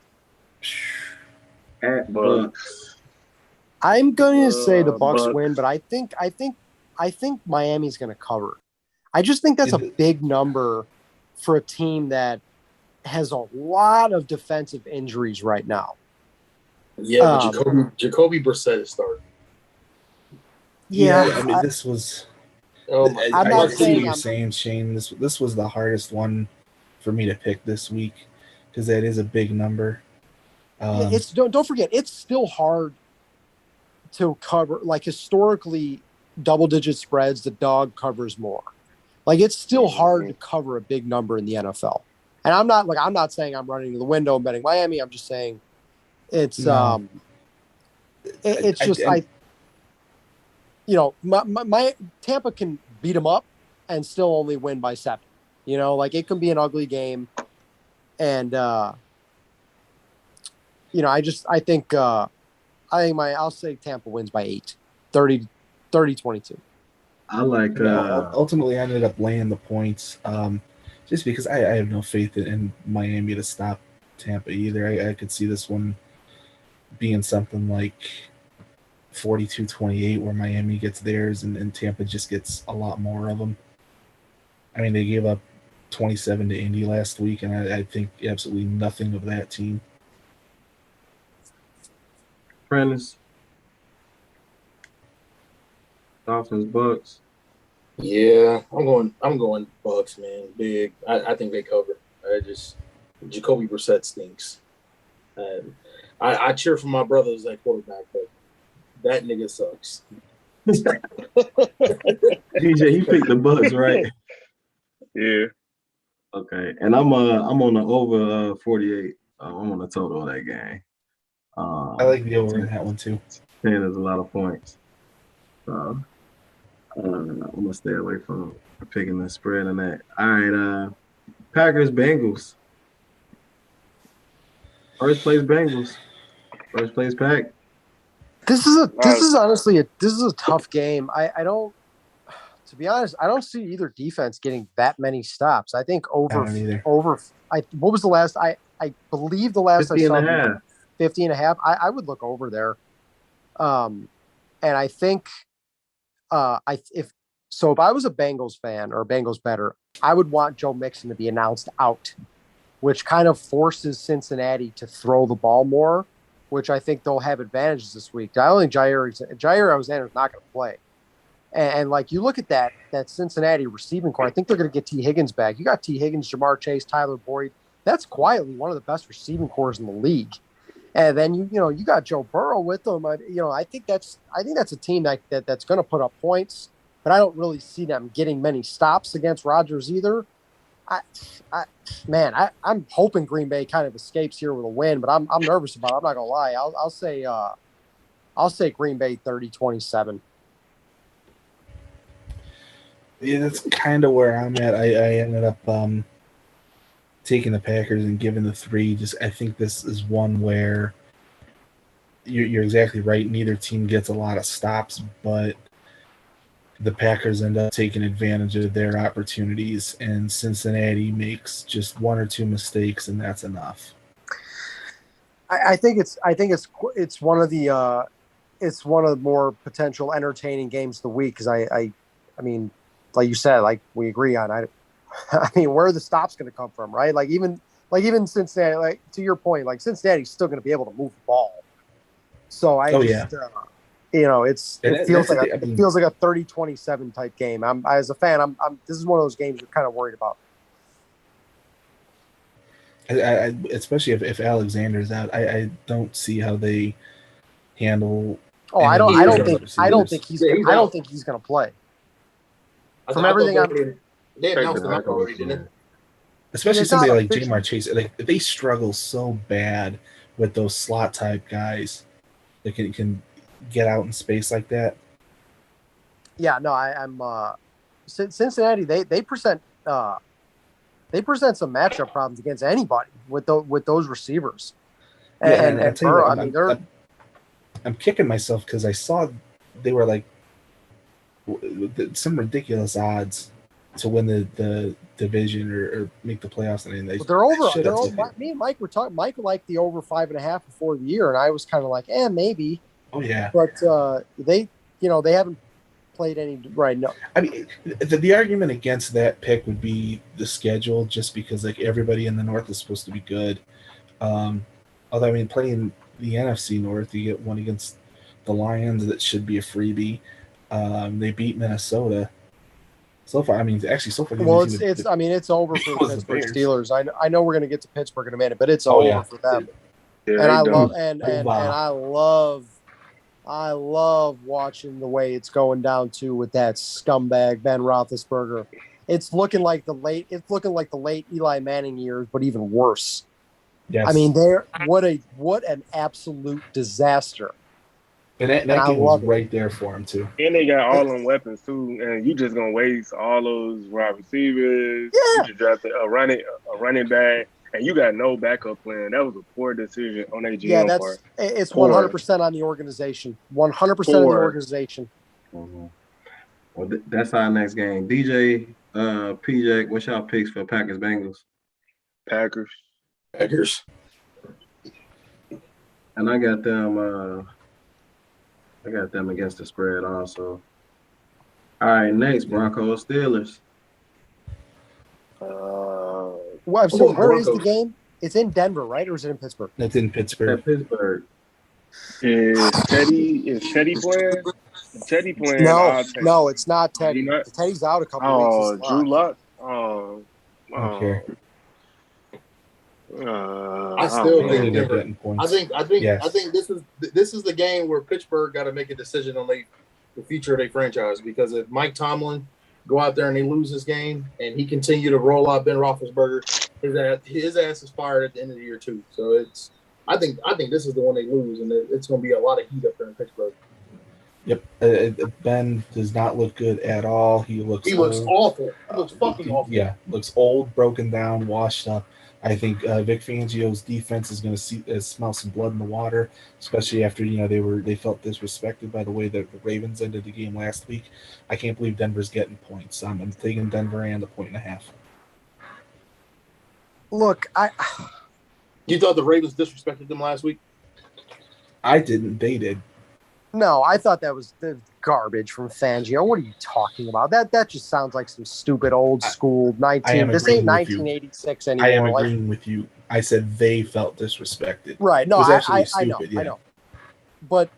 At Bucks. I'm going to say the Bucks Bucks. win, but I think Miami's going to cover. I just think that's a big number for a team that has a lot of defensive injuries right now. Yeah, but Jacoby Brissett is starting. Yeah, I mean, this was. I'm not I see saying what you're saying, Shane. This was the hardest one for me to pick this week because that is a big number. it's don't forget, it's still hard to cover. Like historically, double-digit spreads, the dog covers more. Like it's still hard to cover a big number in the NFL. And I'm not saying I'm running to the window and betting Miami. I'm just saying it's it's just my Tampa can beat them up and still only win by 7. You know, like it can be an ugly game, and I think I'll say Tampa wins by 8, 30-22. I like. Ultimately, I ended up laying the points just because I have no faith in Miami to stop Tampa either. I could see this one being something like 42-28 where Miami gets theirs and Tampa just gets a lot more of them. I mean, they gave up 27 to Indy last week, and I think absolutely nothing of that team. Prentice. Dolphins, Bucks. Yeah, I'm going Bucks, man. Big. I think they cover. Jacoby Brissett stinks. I cheer for my brother as that quarterback, but that nigga sucks. DJ, he picked the Bucks, right? Yeah. Okay, and I'm on the over 48. I'm on the total of that game. I like the over in that one too. 10 is a lot of points. I'm gonna stay away from picking the spread on that. All right, Packers, Bengals. First place Bengals. First place Pack. This is honestly a tough game. I don't, to be honest, I don't see either defense getting that many stops. I think what was the last? I believe the last 50 I saw and a half. 50 and a half. I would look over there. And I think if I was a Bengals fan or a Bengals bettor, I would want Joe Mixon to be announced out, which kind of forces Cincinnati to throw the ball more, which I think they'll have advantages this week. I don't think Jair Alexander is not going to play. And like you look at that Cincinnati receiving core, I think they're going to get T. Higgins back. You got T. Higgins, Jamar Chase, Tyler Boyd. That's quietly one of the best receiving cores in the league. And then you got Joe Burrow with them. I think that's a team that's going to put up points, but I don't really see them getting many stops against Rodgers either. I'm hoping Green Bay kind of escapes here with a win, but I'm nervous about it. I'm not gonna lie. I'll say Green Bay 30-27. Yeah, that's kind of where I'm at. I ended up taking the Packers and giving the 3. I think this is one where you're exactly right. Neither team gets a lot of stops, but the Packers end up taking advantage of their opportunities, and Cincinnati makes just 1 or 2 mistakes, and that's enough. I think it's one of the more potential entertaining games of the week because I mean, like you said, like we agree on. I mean, where are the stops going to come from, right? Like even Cincinnati, like to your point, like Cincinnati's still going to be able to move the ball. So it feels like it feels like a 30-27 type game. As a fan, I'm this is one of those games you're kind of worried about. Especially if Alexander's out, I don't see how they handle. Oh, I don't think he's gonna play. From everything they announced him out already, didn't they? Especially somebody like Jamar Chase, like they struggle so bad with those slot type guys that can get out in space like that. Yeah, no, I'm Cincinnati. They present some matchup problems against anybody with those receivers. And Burrow, I'm kicking myself because I saw they were like some ridiculous odds to win the division or make the playoffs, and they're over. Me and Mike were talking. Mike liked the over 5.5 before the year, and I was kind of like, maybe. Oh yeah, but they haven't played any right now. I mean, the argument against that pick would be the schedule, just because like everybody in the North is supposed to be good. Although I mean, playing the NFC North, you get one against the Lions that should be a freebie. They beat Minnesota. So far. Well, it's over for the Pittsburgh Steelers. I know we're going to get to Pittsburgh in a minute, but it's over for them. Yeah, and I love watching the way it's going down too with that scumbag Ben Roethlisberger. It's looking like the late Eli Manning years, but even worse. Yes. I mean, what an absolute disaster. And that game was right there for him too. And they got all them weapons too, and you just gonna waste all those wide receivers. Yeah. You just drafted a running back, and you got no backup plan. That was a poor decision on their GM part. It's 100% on the organization. 100% of the organization. Mm-hmm. Well, that's our next game. DJ, PJ, what's y'all picks for Packers Bengals? Packers. And I got them. I got them against the spread also. All right, next Broncos Steelers. Where is the game? It's in Denver, right, or is it in Pittsburgh? It's in Pittsburgh. Pittsburgh. Is Teddy playing? Teddy playing? No, it's not Teddy. Teddy's out a couple weeks. Drew Lock. Okay. I still think Denver. I think this is the game where Pittsburgh got to make a decision on the future of their franchise, because if Mike Tomlin go out there and they lose this game and he continue to roll out Ben Roethlisberger, his ass is fired at the end of the year too. So I think this is the one they lose, and it's going to be a lot of heat up there in Pittsburgh. Yep, Ben does not look good at all. He looks awful. He looks fucking awful. Yeah, looks old, broken down, washed up. I think Vic Fangio's defense is going to smell some blood in the water, especially after they felt disrespected by the way that the Ravens ended the game last week. I can't believe Denver's getting points. I'm taking Denver and a 1.5. Look, you thought the Ravens disrespected them last week? I didn't. They did. No, I thought that was the garbage from Fangio. What are you talking about? That just sounds like some stupid old school 19. This ain't 1986 anymore. I am agreeing with you. I said they felt disrespected. Right. No, I know. But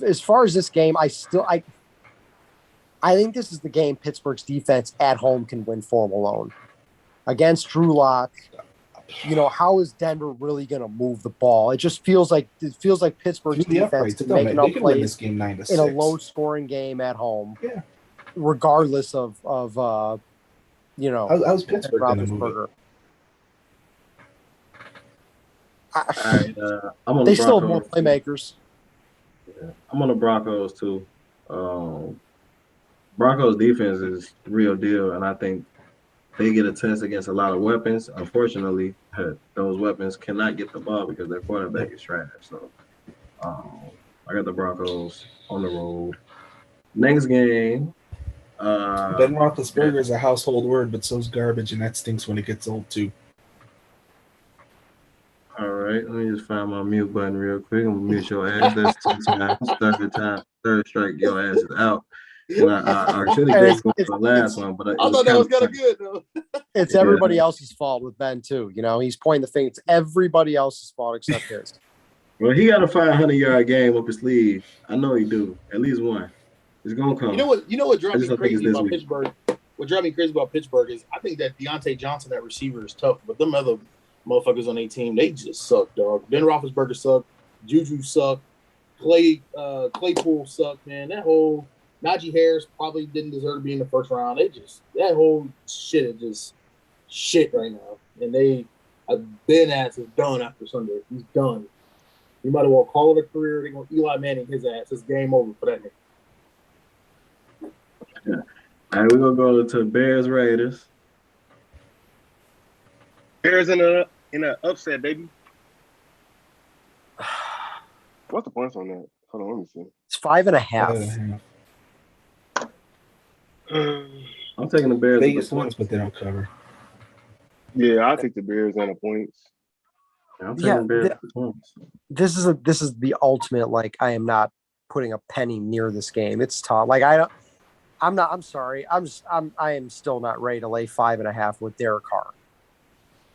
as far as this game, I think this is the game Pittsburgh's defense at home can win for them alone. Against Drew Lock. How is Denver really going to move the ball? It just feels like Pittsburgh's defense is making up plays in a low-scoring game at home, regardless of how's Pittsburgh going to move it? They still have more playmakers. Yeah, I'm on the Broncos too. Broncos defense is the real deal, and I think they get a test against a lot of weapons. Unfortunately, those weapons cannot get the ball because their quarterback is trash. So I got the Broncos on the road. Next game. Ben Roethlisberger is a household word, but so's garbage, and that stinks when it gets old too. All right, let me just find my mute button real quick. I'm gonna mute your ass. That's 2 times. Third strike, your ass is out. And I should have gave the last one, but I thought that was kind of good though. It's everybody else's fault with Ben too. He's pointing the finger. It's everybody else's fault except his. Well, he got a 500-yard game up his sleeve. I know he do. At least one. It's gonna You come. know what? You know what I drives just me don't think it's crazy this about week. Pittsburgh? What drives me crazy about Pittsburgh is I think that Deontay Johnson, that receiver, is tough, but them other motherfuckers on their team, they just suck, dog. Ben Roethlisberger suck. Juju suck. Claypool suck, man. That whole Najee Harris probably didn't deserve to be in the first round. That whole shit is just shit right now. And Ben ass is done after Sunday. He's done. You might as well call it a career. They're going to Eli Manning his ass. It's game over for that nigga. Yeah. All right, we're gonna go to Bears Raiders. Bears in a upset, baby. What's the points on that? Hold on, let me see. It's 5.5. I'm taking the Bears with Vegas the wins, points. but they don't cover. Yeah, I think the Bears on the points. I'm taking the Bears with the points. This is the ultimate. Like, I am not putting a penny near this game. It's tough. Like, I'm sorry. I am still not ready to lay 5.5 with Derek Carr.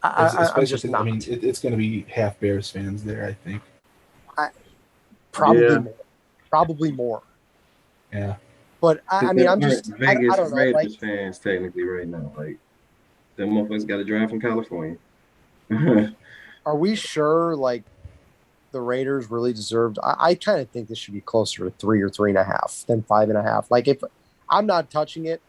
I'm just not. I mean, it's going to be half Bears fans there, I think. Probably more. Yeah. But I mean, I'm just Vegas I don't know. Raiders Like, fans technically right now. Like, them motherfuckers got to drive from California. are we sure? Like, the Raiders really deserved. I kind of think this should be closer to 3 or 3.5 than 5.5. Like, if I'm not touching it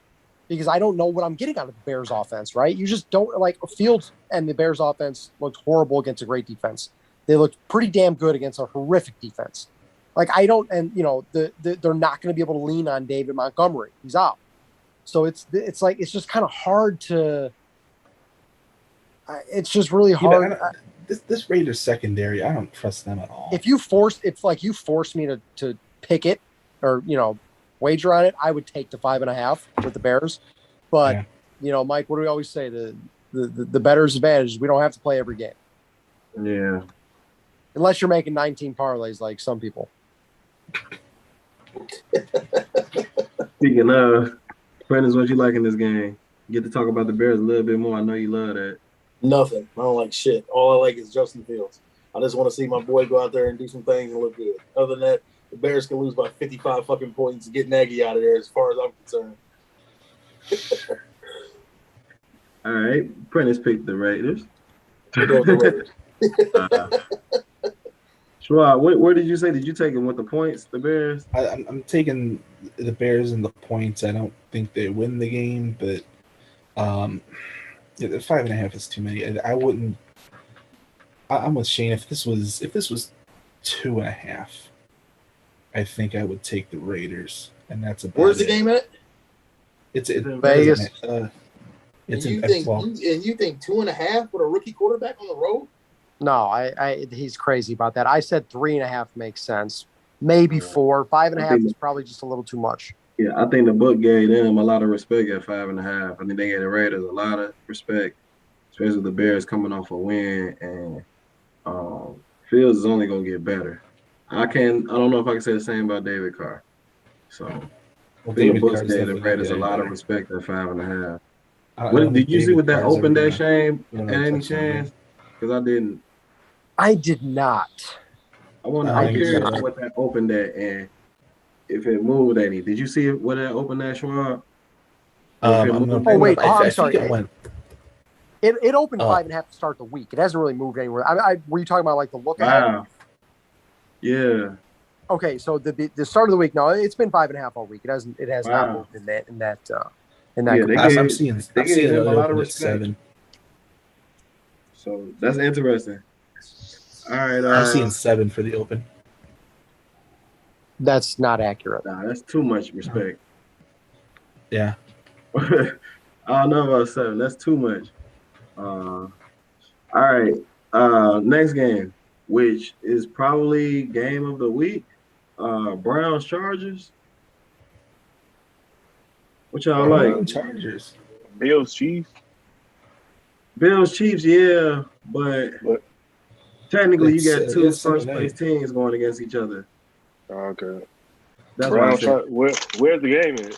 because I don't know what I'm getting out of the Bears offense, right? You just don't like Fields, and the Bears offense looked horrible against a great defense. They looked pretty damn good against a horrific defense. Like, I don't, and you know, they're not going to be able to lean on David Montgomery. He's out. So it's like, it's just kind of hard to, it's just really hard. Yeah, this Raiders secondary, I don't trust them at all. If you force me to pick it or, you know, wager on it, I would take the 5.5 with the Bears. But, you know, Mike, what do we always say? The better's advantage is we don't have to play every game. Yeah. Unless you're making 19 parlays like some people. Speaking of, Prentice, what you like in this game? You get to talk about the Bears a little bit more. I know you love that. Nothing. I don't like shit. All I like is Justin Fields. I just want to see my boy go out there and do some things and look good. Other than that, the Bears can lose by 55 fucking points and get Nagy out of there as far as I'm concerned. All right. Prentice picked the Raiders. Schwab, where did you say? Did you take him with the points, the Bears? I'm taking the Bears and the points. I don't think they win the game, but the 5.5 is too many. I wouldn't. I'm with Shayne. If this was 2.5, I think I would take the Raiders, and that's about Where's the game at? It's in Vegas. It's and in think 12. and you think 2.5 with a rookie quarterback on the road? No, he's crazy about that. I said 3.5 makes sense. Maybe 4. 5.5 is probably just a little too much. Yeah, I think the book gave them a lot of respect at 5.5. I think they gave the Raiders a lot of respect, especially the Bears coming off a win, and Fields is only gonna get better. I don't know if I can say the same about David Carr. So David the books Carr's gave the definitely Raiders a lot of better. respect at 5.5. What Did you see what that Carr's opened ever that, Shayne? gonna Any touch somebody. chance? Because I didn't. I did not. I'm curious what that opened at and if it moved any. Did you see what that opened at, Schwab? Wait. I'm sorry. It went. It opened 5.5 to start the week. It hasn't really moved anywhere. Were you talking about like the look ahead? Wow. Yeah. Okay, so the start of the week. No, it's been 5.5 all week. It has not moved in that. I'm seeing him a lot of at respect. 7. So that's interesting. All right. I'm seeing 7 for the open. That's not accurate. Nah, that's too much respect. Yeah. I don't know about 7. That's too much. All right. Next game, which is probably game of the week. Browns Chargers. What y'all like? Chargers. Bills Chiefs. Bills Chiefs, yeah, but technically you got two first place teams going against each other. Okay. That's why I said, where's the game at?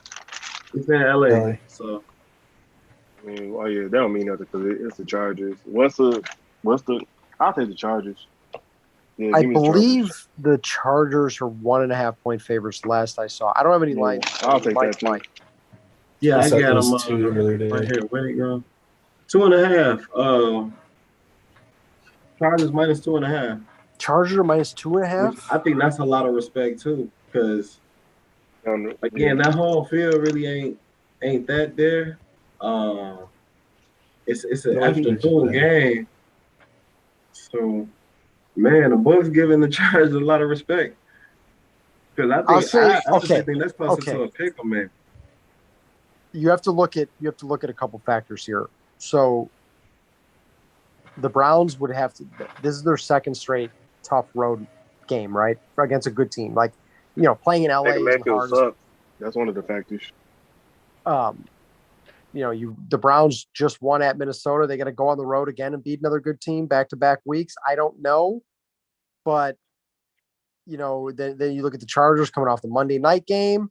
It's in LA. So I mean, that don't mean nothing because it's the Chargers. I'll take the Chargers. Yeah, I give me the Chargers. believe the Chargers are 1.5-point favorites last I saw. I don't have any Yeah, lines. I'll take Mike, that too. Mike. Yeah, I I said got them those two earlier right today. here. Where you go? 2.5. Chargers minus 2.5. Chargers are minus Which 2.5. I think that's a lot of respect too, because Yeah. again, that whole field really ain't that there. Uh, it's an No afternoon offense, game, so man, the Bucks giving the Chargers a lot of respect because I'll say I honestly think that's closer to okay. a pick 'em, man. You have to look at a couple factors here. So the Browns would have to. This is their second straight tough road game, right, against a good team. Like, playing in LA Baker isn't Mayfield hard. sucks. That's one of the factors. Um, the Browns just won at Minnesota. They got to go on the road again and beat another good team back-to-back weeks. I don't know, but then you look at the Chargers coming off the Monday night game.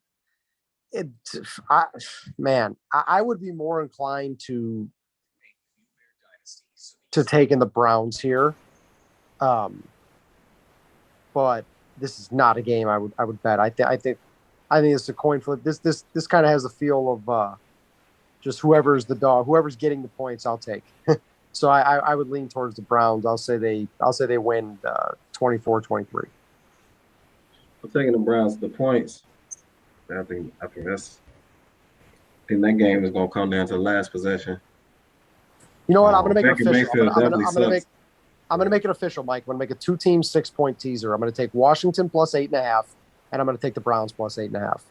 I would be more inclined to take in the Browns here. But this is not a game I would bet. I think it's a coin flip. This kind of has a feel of just whoever's the dog, whoever's getting the points, I'll take. So I would lean towards the Browns. I'll say they win 24-23. I'm taking the Browns the points. I think that game is gonna come down to the last possession. You know what? I'm gonna make it Baker official. Mayfield definitely sucks. I'm going to make it official, Mike. I'm going to make a 2-team 6-point teaser. I'm going to take Washington plus 8.5, and I'm going to take the Browns plus 8.5.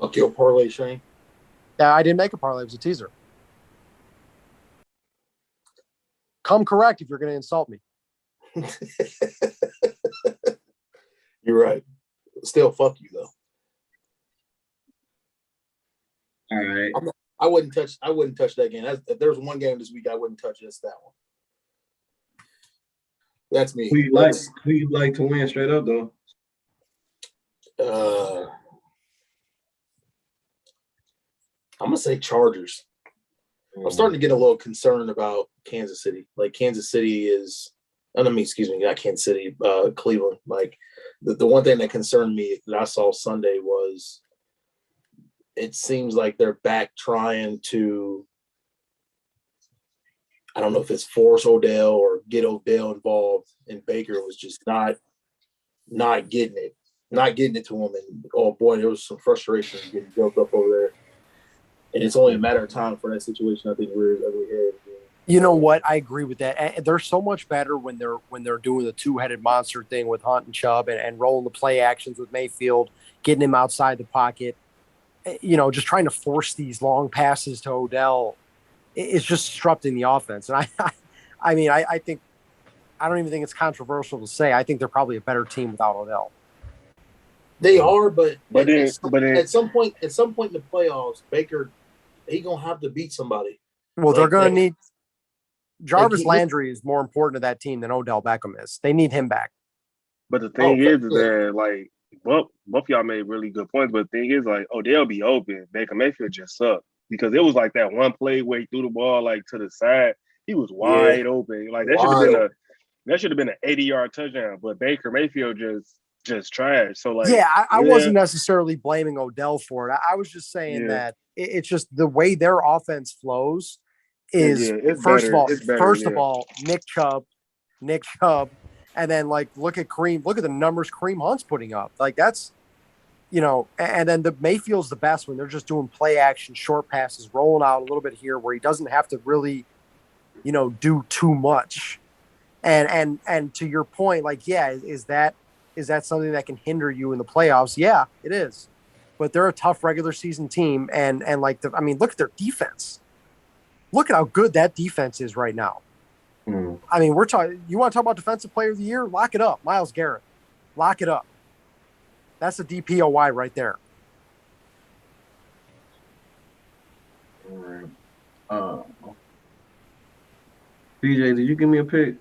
Okay, your parlay, Shayne. Yeah, I didn't make a parlay. It was a teaser. Come correct if you're going to insult me. You're right. Still, fuck you though. All right. I wouldn't touch that game. If there was one game this week I wouldn't touch, it's that one. That's me. Who you like to win straight up though? I'm gonna say Chargers. I'm starting to get a little concerned about Kansas City. Like Kansas City is, excuse me, not Kansas City, Cleveland. Like the one thing that concerned me that I saw Sunday was it seems like they're back trying to, I don't know if it's force Odell or get Odell involved, and Baker was just not getting it to him. And oh boy, there was some frustration getting built up over there. And it's only a matter of time for that situation. I think we're headed. You know what? I agree with that. They're so much better when they're doing the two-headed monster thing with Hunt and Chubb and rolling the play actions with Mayfield, getting him outside the pocket. Just trying to force these long passes to Odell. It's just disrupting the offense. And I think I don't even think it's controversial to say I think they're probably a better team without Odell. They are, but at some point in the playoffs, Baker he gonna have to beat somebody. Well, they're gonna need Jarvis Landry is more important to that team than Odell Beckham is. They need him back. But the thing is that like both y'all made really good points. But the thing is like Odell be open, Baker Mayfield just sucked because it was like that one play where he threw the ball like to the side. He was wide open. Like that should have been an 80-yard touchdown. But Baker Mayfield just trash. So like I wasn't necessarily blaming Odell for it. I was just saying that it's just the way their offense flows is first of all Nick Chubb, and then like look at the numbers Kareem Hunt's putting up. Like that's and then the Mayfield's the best when they're just doing play action, short passes, rolling out a little bit here where he doesn't have to really do too much. And to your point, like is that something that can hinder you in the playoffs? Yeah, it is. But they're a tough regular season team, and look at their defense. Look at how good that defense is right now. I mean, we're talking. You want to talk about defensive player of the year? Lock it up, Myles Garrett. Lock it up. That's a DPOY right there. All right. BJ, did you give me a pick?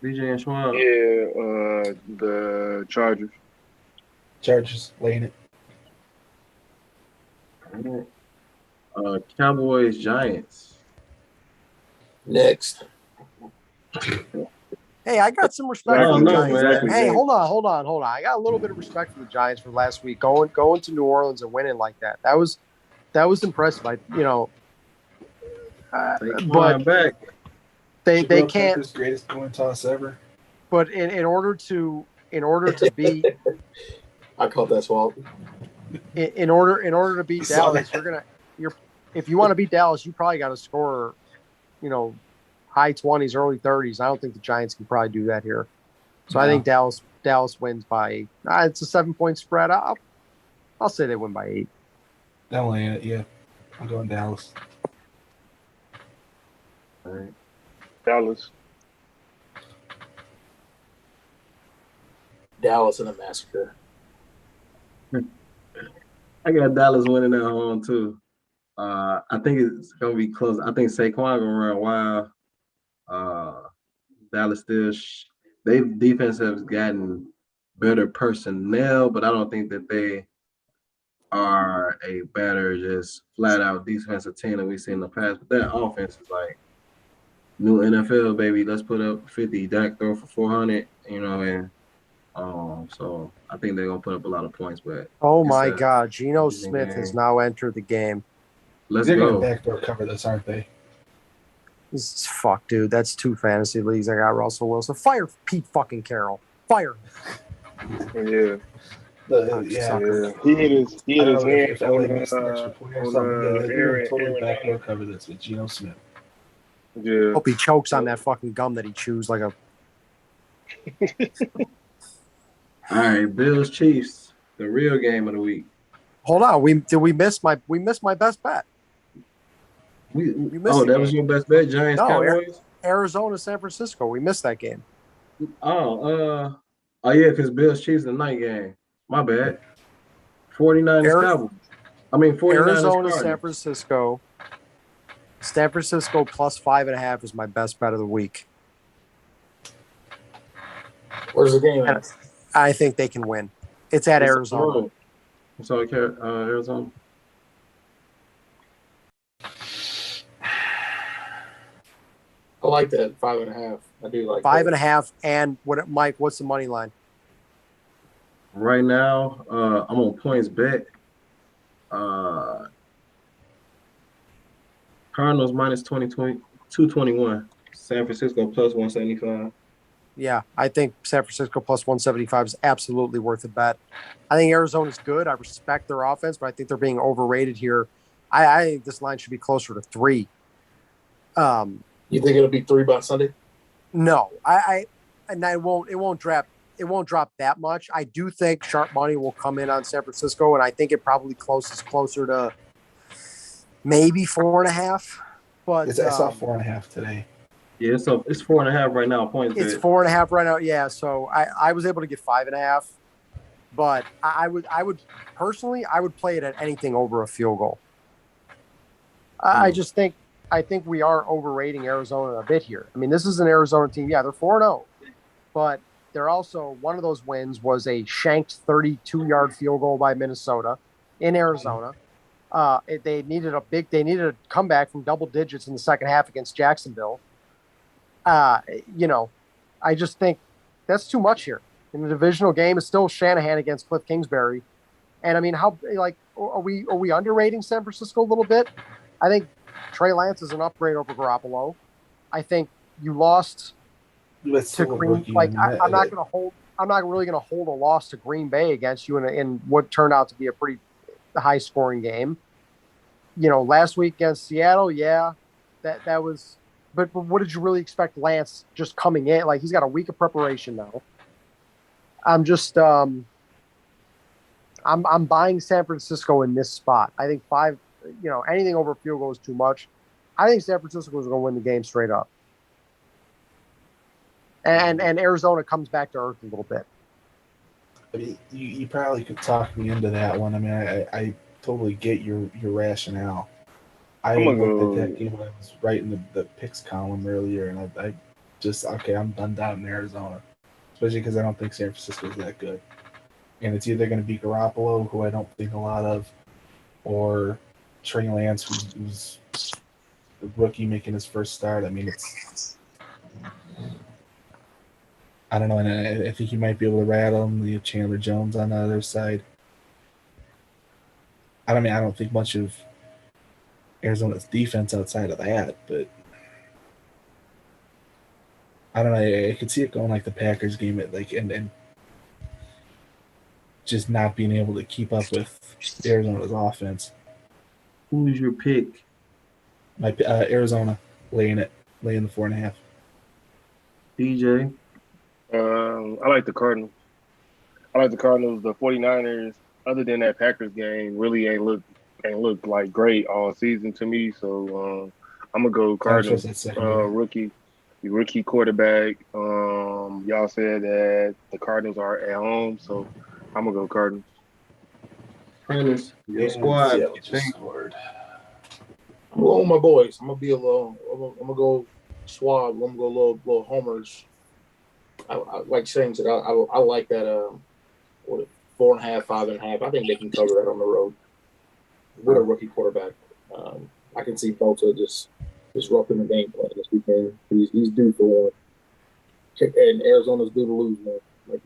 BJ and Schwab. Yeah, the Chargers. Chargers laying it. Cowboys Giants. Next. Hey, I got some respect I for don't the know, Giants, man. man. Hey, hold on. I got a little bit of respect for the Giants for last week, going to New Orleans and winning like that. That was impressive. But Saquon back. they Jabril can't. Peppers greatest coin toss ever. But in order to beat I caught that swallow. in order to beat Saw Dallas, that. if you want to beat Dallas, you probably got to score, high 20s, early 30s. I don't think the Giants can probably do that here. So I No. think Dallas wins by it's a 7-point spread. I'll say they win by 8. That'll land it. Yeah, I'm going Dallas. All right. Dallas. Dallas in a massacre. I got Dallas winning at home too. I think it's gonna be close. I think Saquon gonna run wild. Dallas still, they defense has gotten better personnel, but I don't think that they are a better, just flat out defensive team that we've seen in the past. But that offense is like new NFL, baby. Let's put up 50. Dak throw for 400, and so I think they're gonna put up a lot of points. But Oh it's my a God, Geno division Smith has game. now entered the game. Let's They're going to go. backdoor cover this, aren't they? Fuck, dude. That's 2 fantasy leagues. I got Russell Wilson. Fire Pete fucking Carroll. Fire him. Yeah. Yeah. Yeah. He hit his I don't know hand if LA missed an extra point or something. Yeah, they're going to totally Aaron backdoor Donald. cover this with Geno Smith. Yeah. Hope he chokes on that fucking gum that he chews like a. All right, Bills Chiefs, the real game of the week. Hold on. We missed my best bet. We missed the that was game. your best bet, Giants No, Cowboys. Arizona, San Francisco. We missed that game. Oh yeah, because Bills Chiefs the night game. My bad. 49ers Cowboys. 49ers Arizona, San Cardinals. Francisco. San Francisco plus 5.5 is my best bet of the week. Where's the game And at? I think they can win. It's at It's Arizona. I'm sorry, Arizona. I like that 5.5. I do like 5.5. And Mike? What's the money line? Right now, I'm on points bet. Cardinals minus 221. San Francisco plus 175. Yeah, I think San Francisco plus 175 is absolutely worth a bet. I think Arizona's good. I respect their offense, but I think they're being overrated here. I think this line should be closer to 3. You think it'll be 3 by Sunday? No, it won't drop that much. I do think sharp money will come in on San Francisco, and I think it probably closer to maybe 4.5. But I saw 4.5 today. Yeah, so it's 4.5 right now. Points it's bet. 4.5 right now. Yeah, so I was able to get 5.5, but I would personally play it at anything over a field goal. I think we are overrating Arizona a bit here. I mean, this is an Arizona team. Yeah, they're 4-0, but they're also, one of those wins was a shanked 32-yard field goal by Minnesota in Arizona. They needed a comeback from double digits in the second half against Jacksonville. I just think that's too much here. In the divisional game, it's still Shanahan against Cliff Kingsbury. And I mean, are we underrating San Francisco a little bit? I think Trey Lance is an upgrade over Garoppolo. I think you lost to Green. I'm not really going to hold a loss to Green Bay against you in what turned out to be a pretty high scoring game. Last week against Seattle, yeah, that was. But what did you really expect Lance just coming in? Like, he's got a week of preparation now. I'm just I'm buying San Francisco in this spot. I think 5, anything over a field goal is too much. I think San Francisco is going to win the game straight up. And Arizona comes back to earth a little bit. I mean, you probably could talk me into that one. I mean, I totally get your rationale. I looked at that game when I was writing the picks column earlier, and I just, I'm done down in Arizona, especially because I don't think San Francisco is that good. And it's either going to be Garoppolo, who I don't think a lot of, or Trey Lance, who's the rookie making his first start. I mean, I don't know, and I think you might be able to rattle him. You have Chandler Jones on the other side. I don't think much of Arizona's defense outside of that, but I don't know. I could see it going like the Packers game, and just not being able to keep up with Arizona's offense. Who's your pick? My Arizona laying the 4.5. DJ. I like the Cardinals. The 49ers, other than that Packers game, really ain't looked like great all season to me. So I'm gonna go Cardinals. Rookie quarterback. Y'all said that the Cardinals are at home, so I'm gonna go Cardinals. Cardinals, your squad. Yeah, just scored. I'm going with my boys. I'm gonna go Schwab. I'm gonna go little homers. I like Shayne said, I like that 4.5, 5.5. I think they can cover that on the road with a rookie quarterback. I can see Bosa just disrupting the game plan this weekend. He's due for one. And Arizona's due to lose, man. Like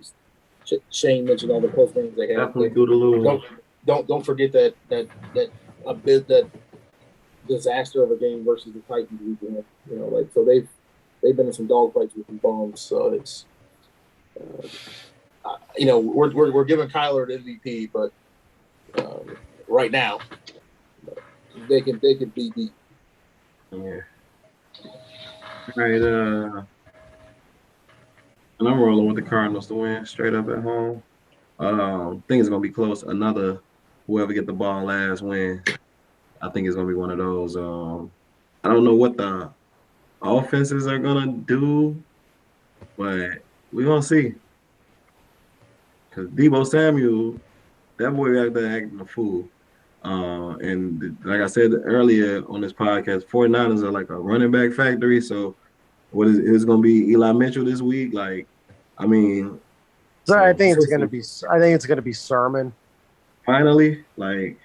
Shayne mentioned, all the close games they have. Definitely due to lose. Don't forget that disaster of a game versus the Titans weekend. So they've been in some dog fights with some bombs. So it's we're giving Kyler an MVP, but right now they could be beat. Yeah. All right. And I'm rolling with the Cardinals to win straight up at home. Think it's gonna be close. Whoever get the ball last win. I think it's gonna be one of those. I don't know what the offenses are gonna do, but we're gonna see. Because Deebo Samuel, that boy out there acting a fool. And like I said earlier on this podcast, 49ers are like a running back factory. So it's gonna be Eli Mitchell this week? Like, I mean, I think it's gonna be Sermon. Finally, like,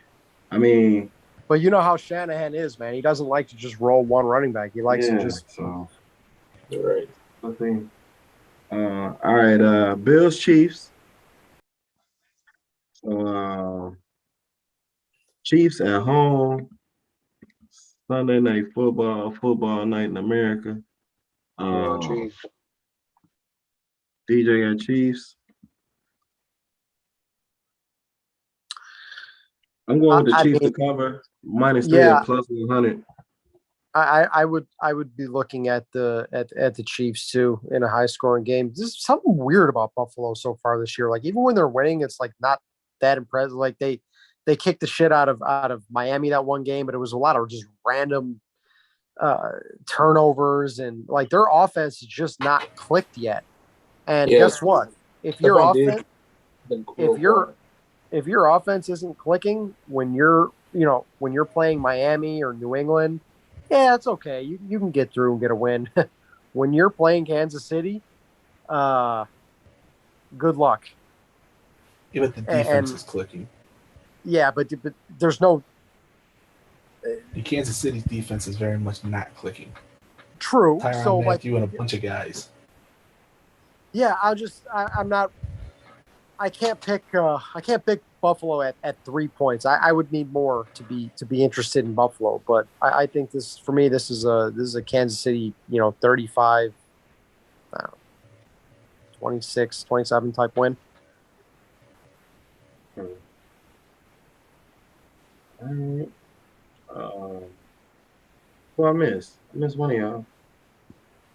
I mean, but you know how Shanahan is, man. He doesn't like to just roll one running back. He likes to just. So, right. I think. All right. Bills Chiefs. So, Chiefs at home. Sunday night football night in America. Chiefs. DJ got Chiefs. I'm going with the Chiefs to cover -3 at plus 100. I would be looking at the Chiefs too in a high scoring game. There's something weird about Buffalo so far this year. Like even when they're winning, it's like not that impressive. Like they kicked the shit out of Miami that one game, but it was a lot of just random turnovers, and like their offense is just not clicked yet. And guess what? If your offense isn't clicking when you're playing Miami or New England, yeah, it's okay. You can get through and get a win. When you're playing Kansas City, good luck. Yeah, but the defense is clicking. Yeah, but there's no. The Kansas City's defense is very much not clicking. True. Tyrann Mathieu and a bunch of guys. Yeah, I'm not. I can't pick Buffalo at 3 points. I would need more to be interested in Buffalo, but I think this is a Kansas City 35, 26, 27 type win. All right. Who I missed? I missed one of y'all.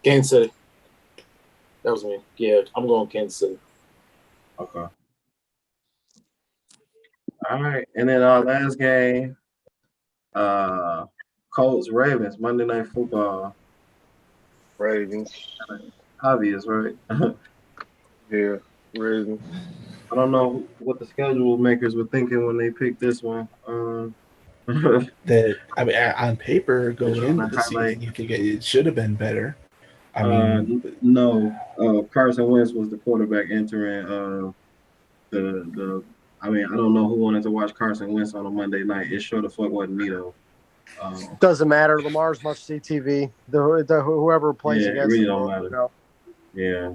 Kansas City. That was me. Yeah, I'm going Kansas City. Okay. All right. And then our last game, Colts Ravens, Monday Night Football. Ravens. Obvious, right? Yeah, Ravens. I don't know what the schedule makers were thinking when they picked this one. That on paper going into the season, you think it should have been better. I mean, no. Carson Wentz was the quarterback entering the I mean, I don't know who wanted to watch Carson Wentz on a Monday night. It sure the fuck wasn't me though. Doesn't matter. Lamar's must see TV. The whoever plays Yeah, it against really him, don't will, matter. you know. Yeah,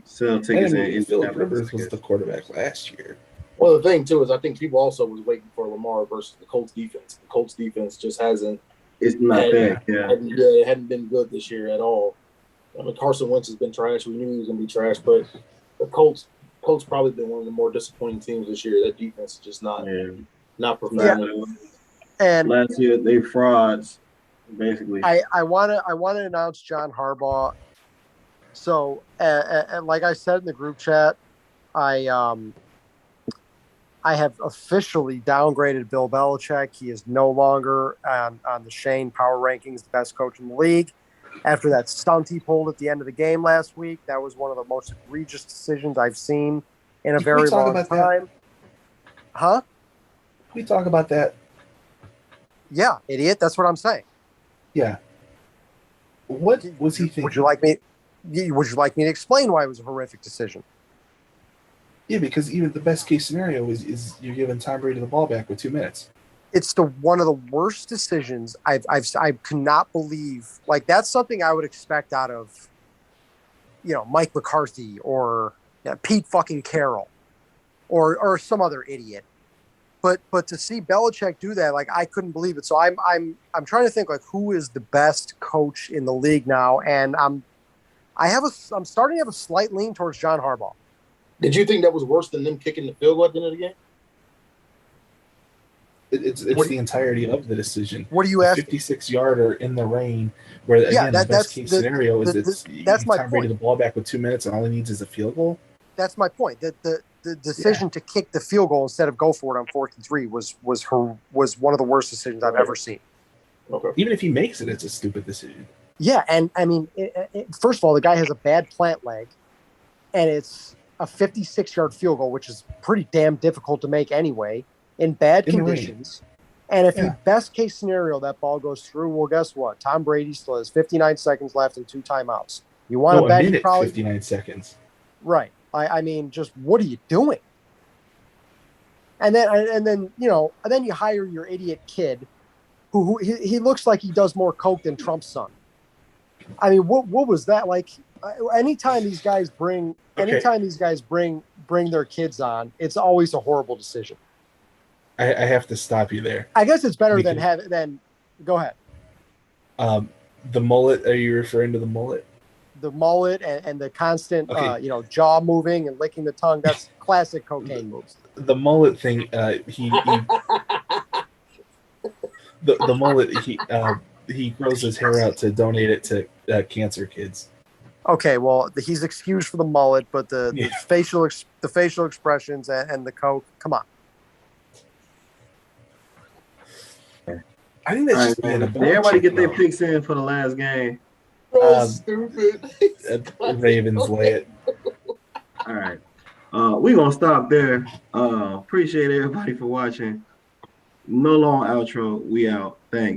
sell And I tickets in mean, Philip Indianapolis. Rivers was the quarterback last year. Well, the thing too is I think people also was waiting for Lamar versus the Colts defense. The Colts defense just hasn't It's not that. Yeah, it hadn't been good this year at all. I mean, Carson Wentz has been trash. We knew he was going to be trash, but the Colts probably been one of the more disappointing teams this year. That defense is just not performing. And last year they frauds, basically. I want to announce John Harbaugh. So, like I said in the group chat, I have officially downgraded Bill Belichick. He is no longer on the Shayne Power Rankings, the best coach in the league. After that stunt he pulled at the end of the game last week, that was one of the most egregious decisions I've seen in a very long time. Huh? Can we talk about that? Yeah, idiot. That's what I'm saying. Yeah. What was he thinking? Would you like me to explain why it was a horrific decision? Yeah, because even the best case scenario is you're giving Tom Brady the ball back with 2 minutes. It's one of the worst decisions I cannot believe. Like, that's something I would expect out of, Mike McCarthy or Pete fucking Carroll or some other idiot. But to see Belichick do that, like, I couldn't believe it. So I'm trying to think, like, who is the best coach in the league now, and I'm starting to have a slight lean towards John Harbaugh. Did you think that was worse than them kicking the field goal at the end of the game? It's the entirety of the decision. What do you ask? 56-yarder in the rain, where again the best case scenario is that's my Tom Brady the ball back with 2 minutes, and all he needs is a field goal. That's my point. The decision to kick the field goal instead of go for it on 4th and 3 was one of the worst decisions I've ever seen. Okay. Even if he makes it, it's a stupid decision. Yeah, and I mean, first of all, the guy has a bad plant leg, and it's a 56-yard field goal, which is pretty damn difficult to make anyway, in bad conditions. And if best case scenario, that ball goes through, well, guess what? Tom Brady still has 59 seconds left and 2 timeouts. You want to bet he probably 59 seconds. Right. I mean, just what are you doing? And then you hire your idiot kid, who he looks like he does more coke than Trump's son. I mean, what was that like? Anytime these guys bring their kids on, it's always a horrible decision. I have to stop you there. I guess it's better than go ahead. The mullet. Are you referring to the mullet? The mullet and the constant, jaw moving and licking the tongue. That's classic cocaine moves. The mullet thing. The mullet. He grows his hair out to donate it to cancer kids. Okay, well, he's excused for the mullet, but the facial expressions and the coke. Come on. I think that's just being a Did everybody get their picks in for the last game? Stupid. Ravens lay it. All right. We're going to stop there. Appreciate everybody for watching. No long outro. We out. Thanks.